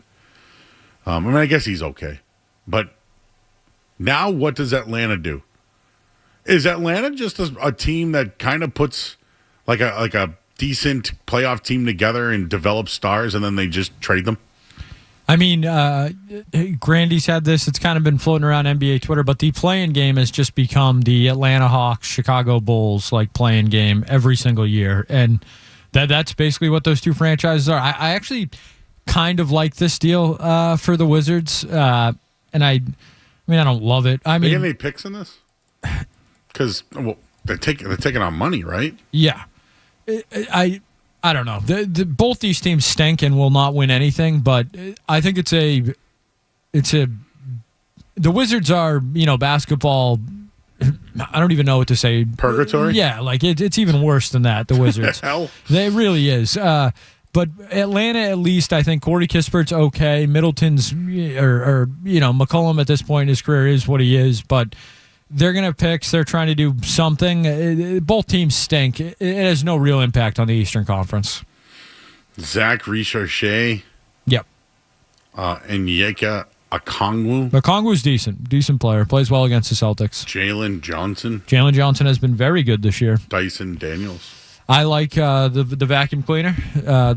A: I guess he's okay. But now what does Atlanta do? Is Atlanta just a team that kind of puts like a decent playoff team together and develops stars and then they just trade them?
B: I mean, Grandy's had this. It's kind of been floating around NBA Twitter, but the play-in game has just become the Atlanta Hawks, Chicago Bulls play-in game every single year. And that's basically what those two franchises are. I actually kind of like this deal for the Wizards. And I don't love it.
A: They get any picks in this? Because they're taking on money, right?
B: Yeah, I don't know. Both these teams stink and will not win anything. But I think the Wizards are basketball. I don't even know what to say.
A: Purgatory.
B: Yeah, it's even worse than that. The Wizards.
A: Hell,
B: it really is. But Atlanta, at least, I think Corey Kispert's okay. Middleton's or McCollum at this point in his career is what he is. But they're going to have picks. They're trying to do something. Both teams stink. It has no real impact on the Eastern Conference.
A: Zach Richarche.
B: Yep.
A: And Yeka Okongwu.
B: Okongwu's decent player. Plays well against the Celtics.
A: Jalen Johnson.
B: Jalen Johnson has been very good this year.
A: Dyson Daniels.
B: I like the vacuum cleaner.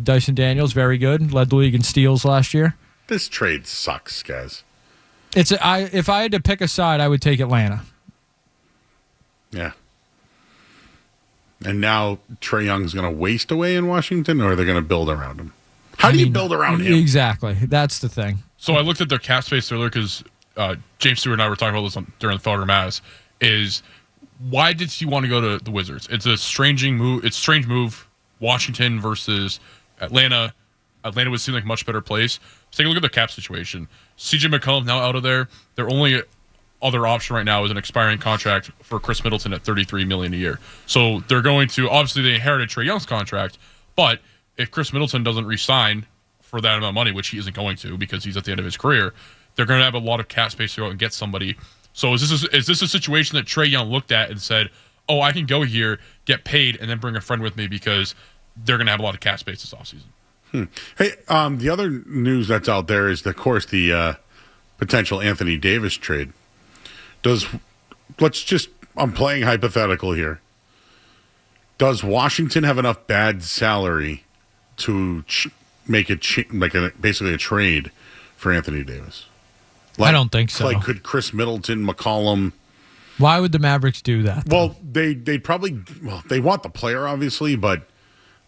B: Dyson Daniels, very good. Led the league in steals last year.
A: This trade sucks, guys.
B: If I had to pick a side, I would take Atlanta.
A: Yeah. And now Trae Young's going to waste away in Washington, or are they going to build around him? How do you build around him?
B: Exactly. That's the thing.
C: So I looked at their cap space earlier because James Stewart and I were talking about this during the Felger Maz. Is why did he want to go to the Wizards? It's a strange move. Washington versus Atlanta. Atlanta would seem like a much better place. Let's take a look at their cap situation. CJ McCollum now out of there. Their only other option right now is an expiring contract for Chris Middleton at $33 million a year. So they're going to, obviously they inherited Trae Young's contract, but if Chris Middleton doesn't re-sign for that amount of money, which he isn't going to because he's at the end of his career, they're going to have a lot of cap space to go out and get somebody. So is this a situation that Trae Young looked at and said, oh, I can go here, get paid, and then bring a friend with me because they're going to have a lot of cap space this offseason?
A: Hey, the other news that's out there is, of course, the potential Anthony Davis trade. I'm playing hypothetical here. Does Washington have enough bad salary to make it basically a trade for Anthony Davis?
B: I don't think so.
A: Could Chris Middleton, McCollum?
B: Why would the Mavericks do that?
A: Well, they'd probably. Well, they want the player, obviously, but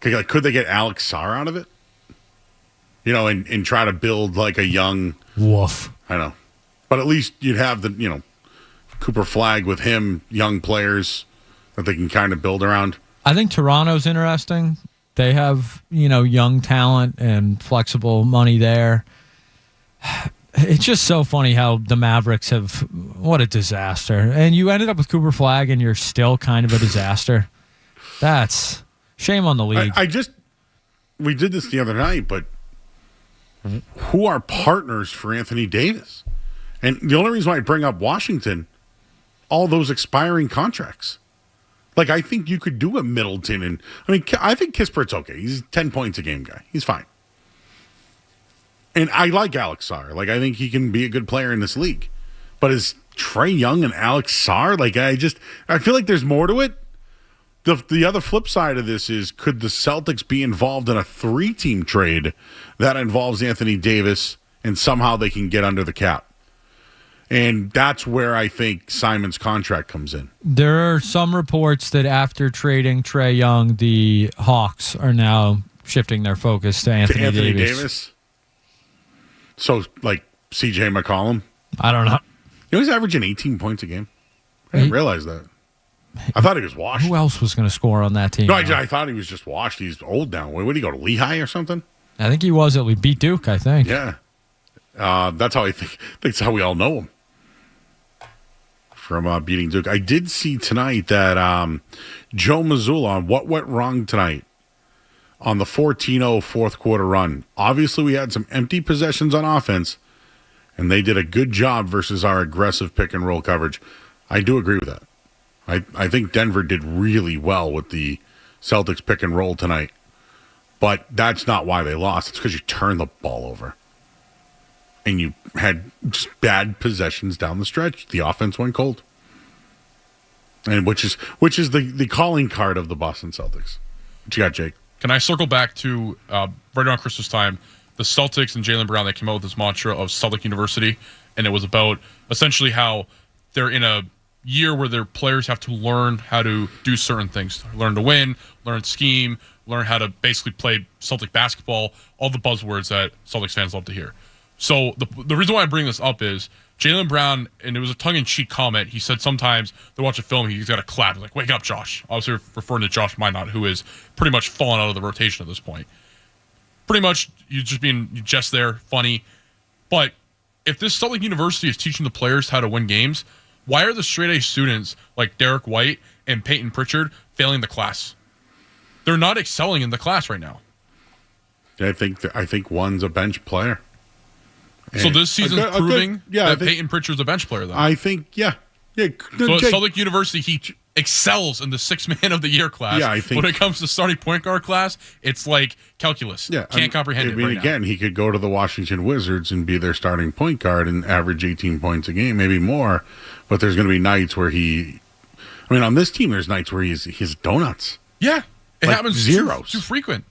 A: Could they get Alex Sarr out of it? And try to build like a young
B: woof.
A: I know. But at least you'd have the, Cooper Flagg with him, young players that they can kind of build around.
B: I think Toronto's interesting. They have, young talent and flexible money there. It's just so funny how the Mavericks what a disaster. And you ended up with Cooper Flagg and you're still kind of a disaster. That's shame on the league.
A: We did this the other night, but who are partners for Anthony Davis? And the only reason why I bring up Washington, all those expiring contracts. Like, I think you could do a Middleton. I think Kispert's okay. He's 10 points a game guy. He's fine. And I like Alex Sarr. Like, I think he can be a good player in this league. But is Trae Young and Alex Sarr? Like, I feel like there's more to it. The other flip side of this is, could the Celtics be involved in a 3-team trade that involves Anthony Davis and somehow they can get under the cap? And that's where I think Simon's contract comes in.
B: There are some reports that after trading Trae Young, the Hawks are now shifting their focus to Anthony Davis.
A: So, like C.J. McCollum?
B: I don't know.
A: He's averaging 18 points a game. I didn't realize that. I thought he was washed.
B: Who else was going to score on that team?
A: No, I thought he was just washed. He's old now. Where did he go, to Lehigh or something?
B: I think he was. We beat Duke, I think.
A: Yeah. That's how that's how we all know him. From beating Duke. I did see tonight that Joe Mazzulla on What Went Wrong Tonight on the 14-0 fourth quarter run. Obviously, we had some empty possessions on offense, and they did a good job versus our aggressive pick and roll coverage. I do agree with that. I think Denver did really well with the Celtics pick and roll tonight, but that's not why they lost. It's because you turned the ball over. And you had just bad possessions down the stretch. The offense went cold. And which is the calling card of the Boston Celtics. What you got, Jake?
C: Can I circle back to right around Christmas time, the Celtics and Jaylen Brown, they came out with this mantra of Celtic University, and it was about essentially how they're in a year where their players have to learn how to do certain things, learn to win, learn scheme, learn how to basically play Celtic basketball, all the buzzwords that Celtics fans love to hear. So the reason why I bring this up is Jaylen Brown, and it was a tongue-in-cheek comment, he said sometimes they watch a film, he's got a clap, like, wake up, Josh. Obviously referring to Josh Minot, who is pretty much fallen out of the rotation at this point. Pretty much, you just there, funny. But if this Celtic University is teaching the players how to win games, why are the straight-A students like Derek White and Peyton Pritchard failing the class? They're not excelling in the class right now.
A: I think one's a bench player.
C: So this season's proving that Peyton Pritchard's a bench player, though.
A: I think, yeah.
C: So at Celtic University, he excels in the 6th man of the year class.
A: Yeah, I think.
C: When it comes to starting point guard class, it's like calculus. Yeah, can't comprehend it right
A: again,
C: now.
A: He could go to the Washington Wizards and be their starting point guard and average 18 points a game, maybe more. But there's going to be nights where on this team, there's nights where he's donuts.
C: Yeah, it happens
A: zeros.
C: Too frequent.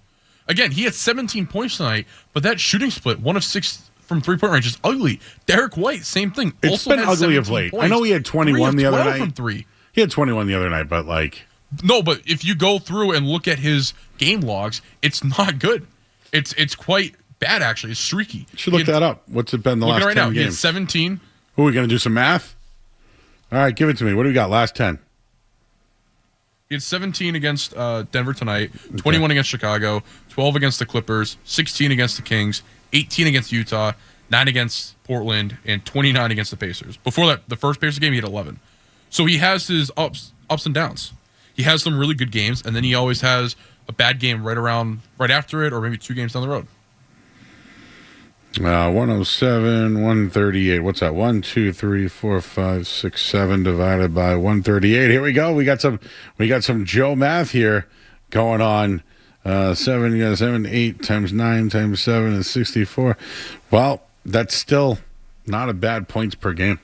C: Again, he had 17 points tonight, but that shooting split, 1 of 6 from three-point range, is ugly. Derek White, same thing.
A: It's
C: also
A: been ugly of late.
C: Points.
A: I know he had 21 the other night.
C: From 3.
A: He had 21 the other night, but
C: no, but if you go through and look at his game logs, it's not good. It's quite bad, actually. It's streaky.
A: You should look that up. What's it been the last 10 games?
C: He had 17.
A: Who are we going to do some math? All right, give it to me. What do we got? Last 10.
C: He had 17 against Denver tonight, 21 against Chicago, 12 against the Clippers, 16 against the Kings, 18 against Utah, 9 against Portland, and 29 against the Pacers. Before that, the first Pacers game, he had 11. So he has his ups and downs. He has some really good games, and then he always has a bad game right after it, or maybe 2 games down the road.
A: 107, 138. What's that? 1, 2, 3, 4, 5, 6, 7 divided by 138. Here we go. We got some Joe math here going on. 7, 8 times 9 times 7 is 64. Well, that's still not a bad points per game.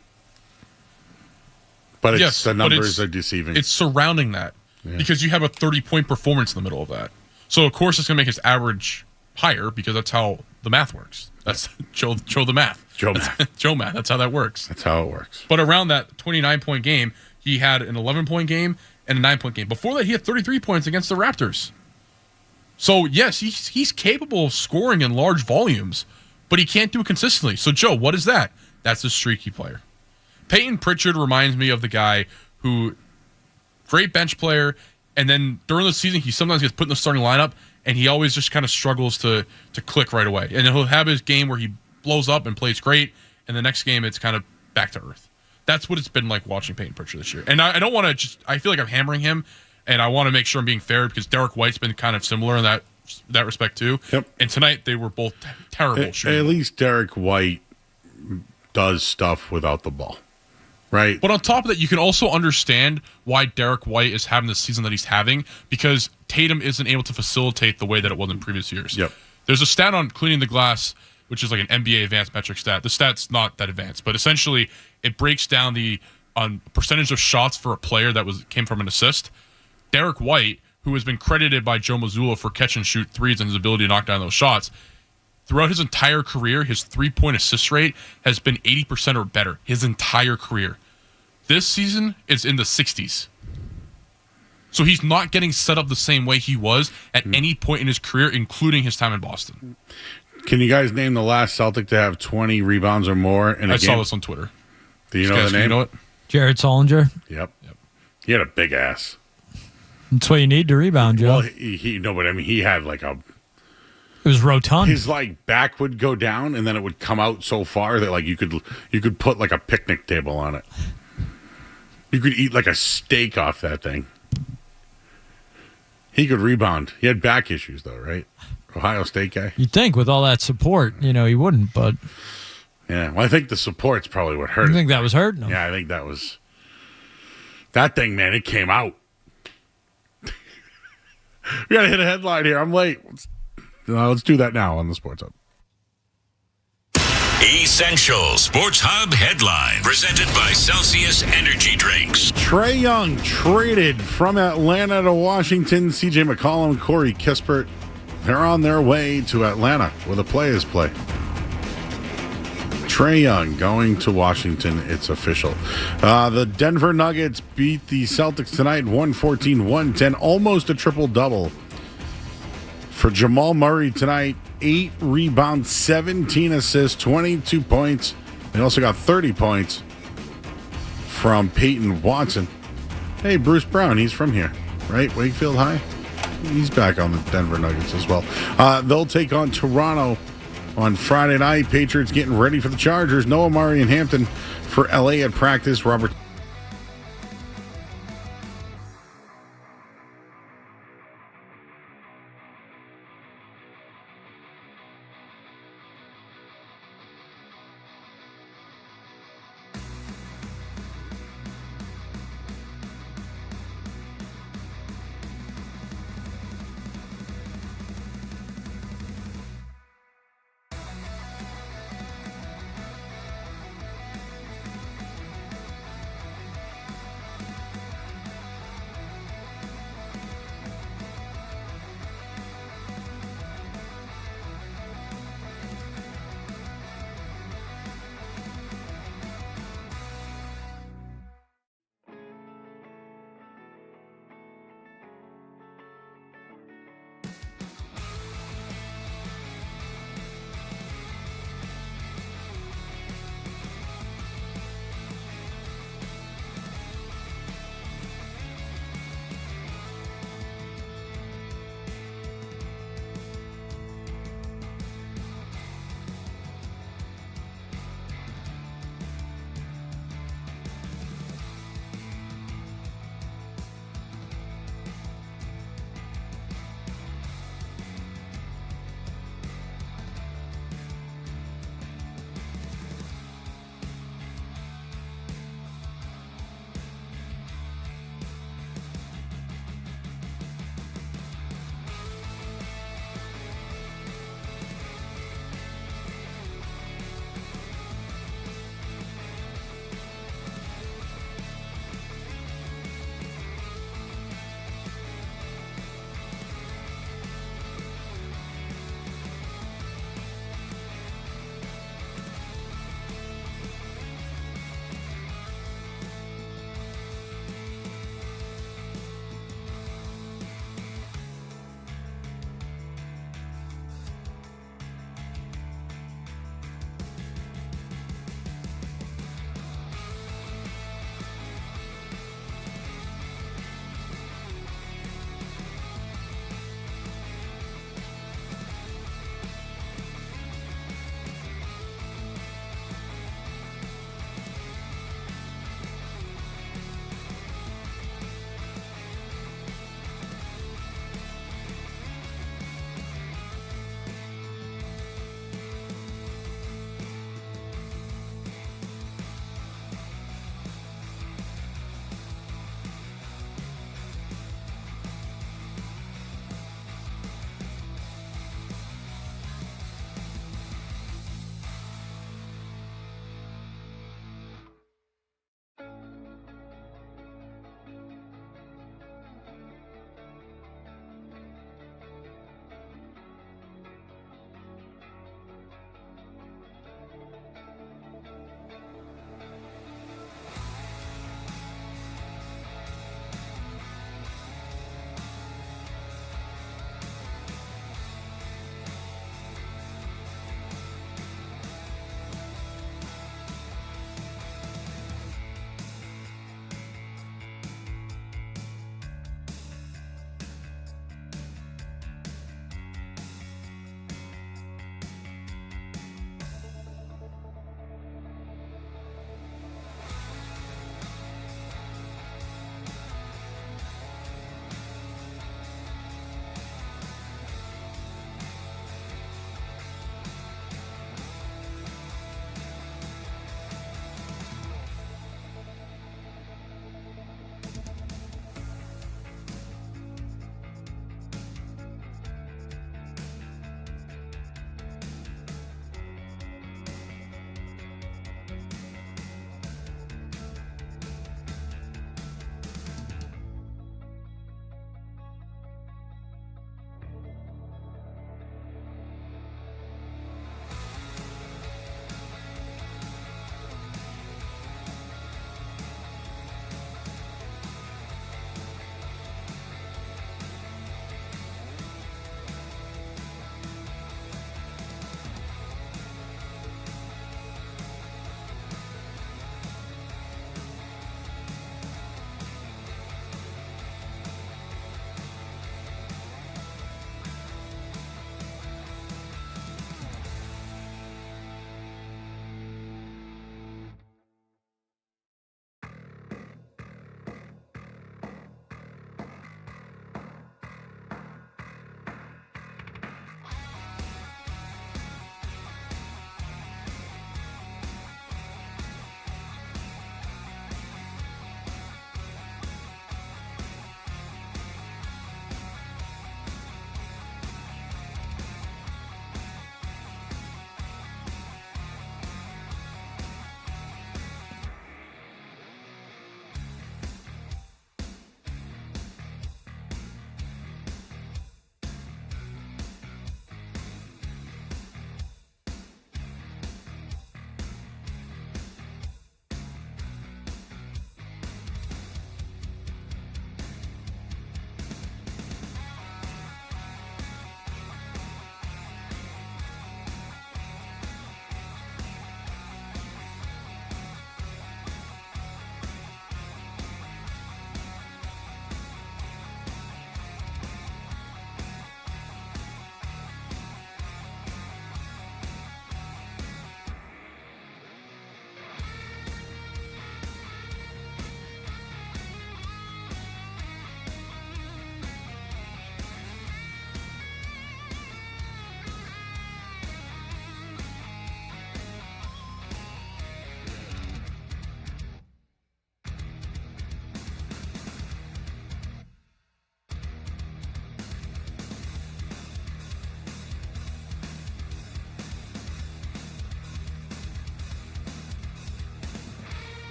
A: But the numbers are deceiving.
C: It's surrounding that because you have a 30-point performance in the middle of that. So, of course, it's going to make his average higher because that's how the math works. That's Joe the math. Joe math. That's how that works.
A: That's how it works.
C: But around that 29-point game, he had an 11-point game and a 9-point game. Before that, he had 33 points against the Raptors. So, yes, he's capable of scoring in large volumes, but he can't do it consistently. So, Joe, what is that? That's a streaky player. Peyton Pritchard reminds me of the guy who, great bench player, and then during the season, he sometimes gets put in the starting lineup, and he always just kind of struggles to click right away. And he'll have his game where he blows up and plays great, and the next game, it's kind of back to earth. That's what it's been like watching Peyton Pritchard this year. And I don't want to I feel like I'm hammering him, and I want to make sure I'm being fair because Derek White's been kind of similar in that respect too.
A: Yep.
C: And tonight they were both terrible shooting.
A: At least Derek White does stuff without the ball, right?
C: But on top of that, you can also understand why Derek White is having the season that he's having because Tatum isn't able to facilitate the way that it was in previous years.
A: Yep.
C: There's a stat on cleaning the glass, which is like an NBA advanced metric stat. The stat's not that advanced, but essentially it breaks down the percentage of shots for a player that came from an assist. Derek White, who has been credited by Joe Mazzulla for catch and shoot threes and his ability to knock down those shots, throughout his entire career, his 3-point assist rate has been 80% or better. His entire career. This season is in the 60s. So he's not getting set up the same way he was at any point in his career, including his time in Boston.
A: Can you guys name the last Celtic to have 20 rebounds or more in a game?
C: I saw this on Twitter.
A: Do you know the name?
C: You know it?
B: Jared Solinger.
A: Yep. He had a big ass.
B: That's what you need to rebound, Joe.
A: Well, he had like a...
B: It was rotund.
A: His like back would go down, and then it would come out so far that like you could put like a picnic table on it. You could eat like a steak off that thing. He could rebound. He had back issues though, right? Ohio State guy.
B: You'd think with all that support, he wouldn't, but
A: yeah. Well, I think the support's probably what hurt.
B: You think that was hurting him?
A: Yeah, I think that was that thing, man. It came out. We gotta hit a headline here. I'm late. Let's do that now on the Sports Hub.
D: Essential Sports Hub headline presented by Celsius Energy Drinks.
A: Trae Young traded from Atlanta to Washington. CJ McCollum, Corey Kispert, they're on their way to Atlanta where the players play. Trae Young going to Washington. It's official. The Denver Nuggets beat the Celtics tonight 114-110. Almost a triple-double for Jamal Murray tonight. 8 rebounds, 17 assists, 22 points. They also got 30 points from Peyton Watson. Hey, Bruce Brown, he's from here, right? Wakefield High? He's back on the Denver Nuggets as well. They'll take on Toronto on Friday night. Patriots getting ready for the Chargers. Noah Murray in Hampton for LA at practice. Robert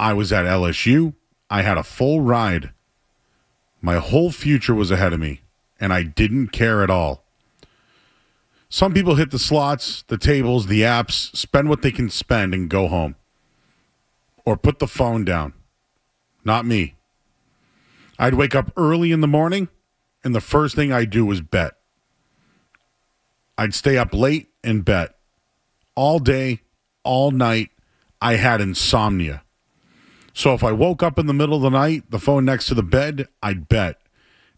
A: I was at LSU. I had a full ride. My whole future was ahead of me, and I didn't care at all. Some people hit the slots, the tables, the apps, spend what they can spend, and go home. Or put the phone down. Not me. I'd wake up early in the morning, and the first thing I'd do was bet. I'd stay up late and bet. All day, all night, I had insomnia. So if I woke up in the middle of the night, the phone next to the bed, I'd bet.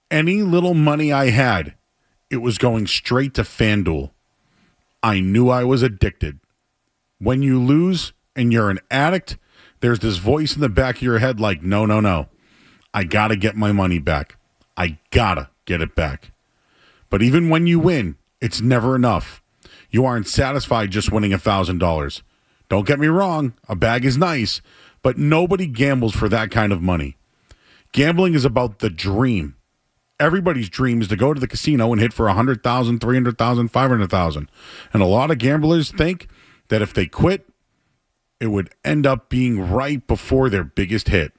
A: Any little money I had, it was going straight to FanDuel. I knew I was addicted. When you lose and you're an addict, there's this voice in the back of your head like, no, no, no. I got to get my money back. I got to get it back. But even when you win, it's never enough. You aren't satisfied just winning $1,000. Don't get me wrong, a bag is nice, but nobody gambles for that kind of money. Gambling is about the dream. Everybody's dream is to go to the casino and hit for $100,000, $300,000, $500,000. And a lot of gamblers think that if they quit, it would end up being right before their biggest hit.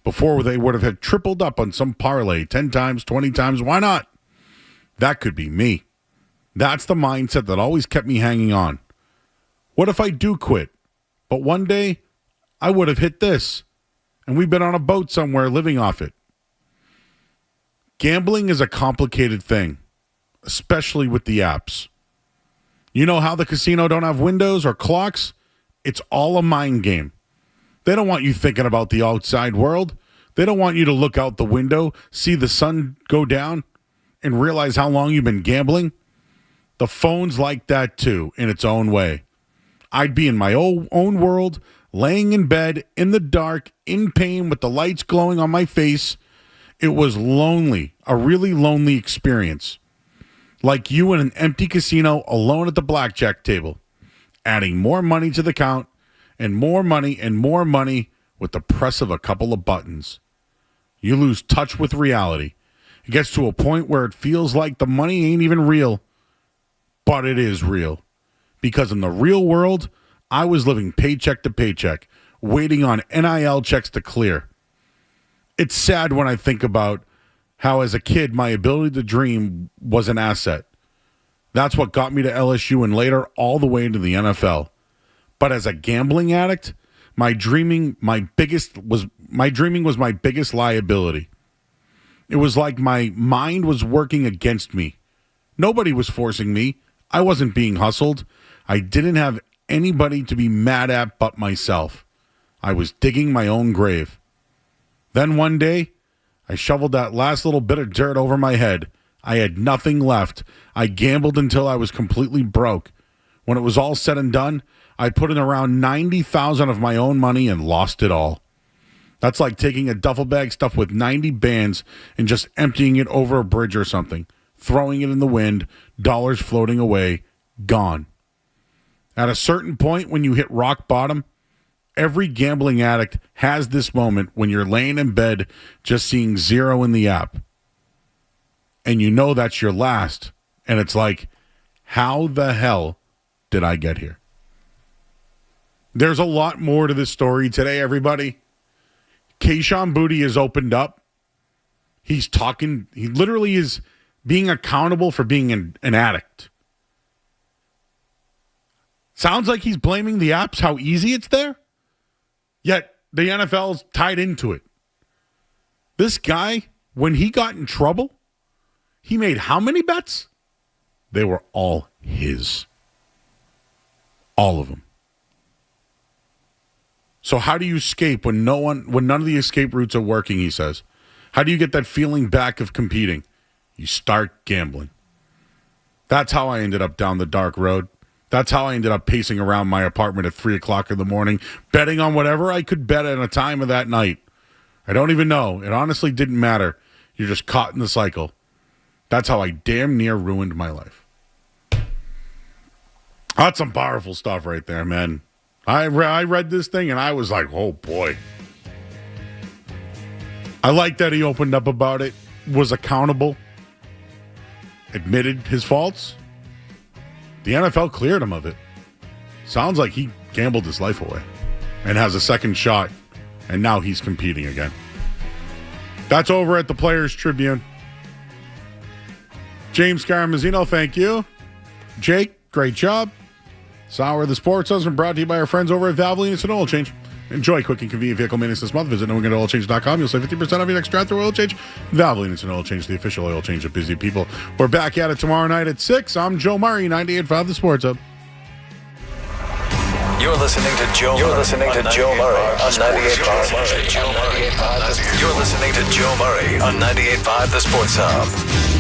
A: Before they would have had tripled up on some parlay 10 times, 20 times. Why not? That could be me. That's the mindset that always kept me hanging on. What if I do quit? But one day, I would have hit this. And we've been on a boat somewhere living off it. Gambling is a complicated thing, especially with the apps. You know how the casino don't have windows or clocks? It's all a mind game. They don't want you thinking about the outside world. They don't want you to look out the window, see the sun go down, and realize how long you've been gambling. The phone's like that too, in its own way. I'd be in my own world, laying in bed, in the dark, in pain, with the lights glowing on my face. It was lonely, a really lonely experience. Like you in an empty casino, alone at the blackjack table, adding more money to the count, and more money with the press of a couple of buttons. You lose touch with reality. It gets to a point where it feels like the money ain't even real, but it is real. Because in the real world, I was living paycheck to paycheck, waiting on NIL checks to clear. It's sad when I think about how as a kid my ability to dream was an asset. That's what got me to LSU and later all the way into the NFL. But as a gambling addict, my dreaming was my biggest liability. It was like my mind was working against me. Nobody was forcing me. I wasn't being hustled. I didn't have anybody to be mad at but myself. I was digging my own grave. Then one day, I shoveled that last little bit of dirt over my head. I had nothing left. I gambled until I was completely broke. When it was all said and done, I put in around $90,000 of my own money and lost it all. That's like taking a duffel bag stuffed with 90 bands and just emptying it over a bridge or something, throwing it in the wind, dollars floating away, gone. At a certain point when you hit rock bottom, every gambling addict has this moment when you're laying in bed just seeing zero in the app. And you know that's your last. And it's like, how the hell did I get here? There's a lot more to this story today, everybody. Kayshon Boutte has opened up. He's talking. He literally is being accountable for being an addict. Sounds like he's blaming the apps, how easy it's there. Yet the NFL's tied into it. This guy, when he got in trouble, he made how many bets? They were all his. All of them. So how do you escape when none of the escape routes are working, he says? How do you get that feeling back of competing? You start gambling. That's how I ended up down the dark road. That's how I ended up pacing around my apartment at 3 o'clock in the morning, betting on whatever I could bet at a time of that night. I don't even know. It honestly didn't matter. You're just caught in the cycle. That's how I damn near ruined my life. That's some powerful stuff right there, man. I read this thing and I was like, oh boy. I like that he opened up about it, was accountable, admitted his faults. The NFL cleared him of it. Sounds like he gambled his life away and has a second shot And now he's competing again. That's over at the Players Tribune. James Carmazino, thank you. Jake, great job. Sour the Sports Husband brought to you by our friends over at Valvoline Instant Oil Change. Enjoy quick and convenient vehicle maintenance this month. Visit knowingoilchange.com. You'll save 50% off your next drive-through oil change. Valvoline Instant Oil Change, the official oil change of busy people. We're back at it tomorrow night at 6. I'm Joe Murray, 98.5 The Sports Hub.
D: You're listening to Joe Murray on 98.5. You're listening to Joe Murray on 98.5 The Sports Hub.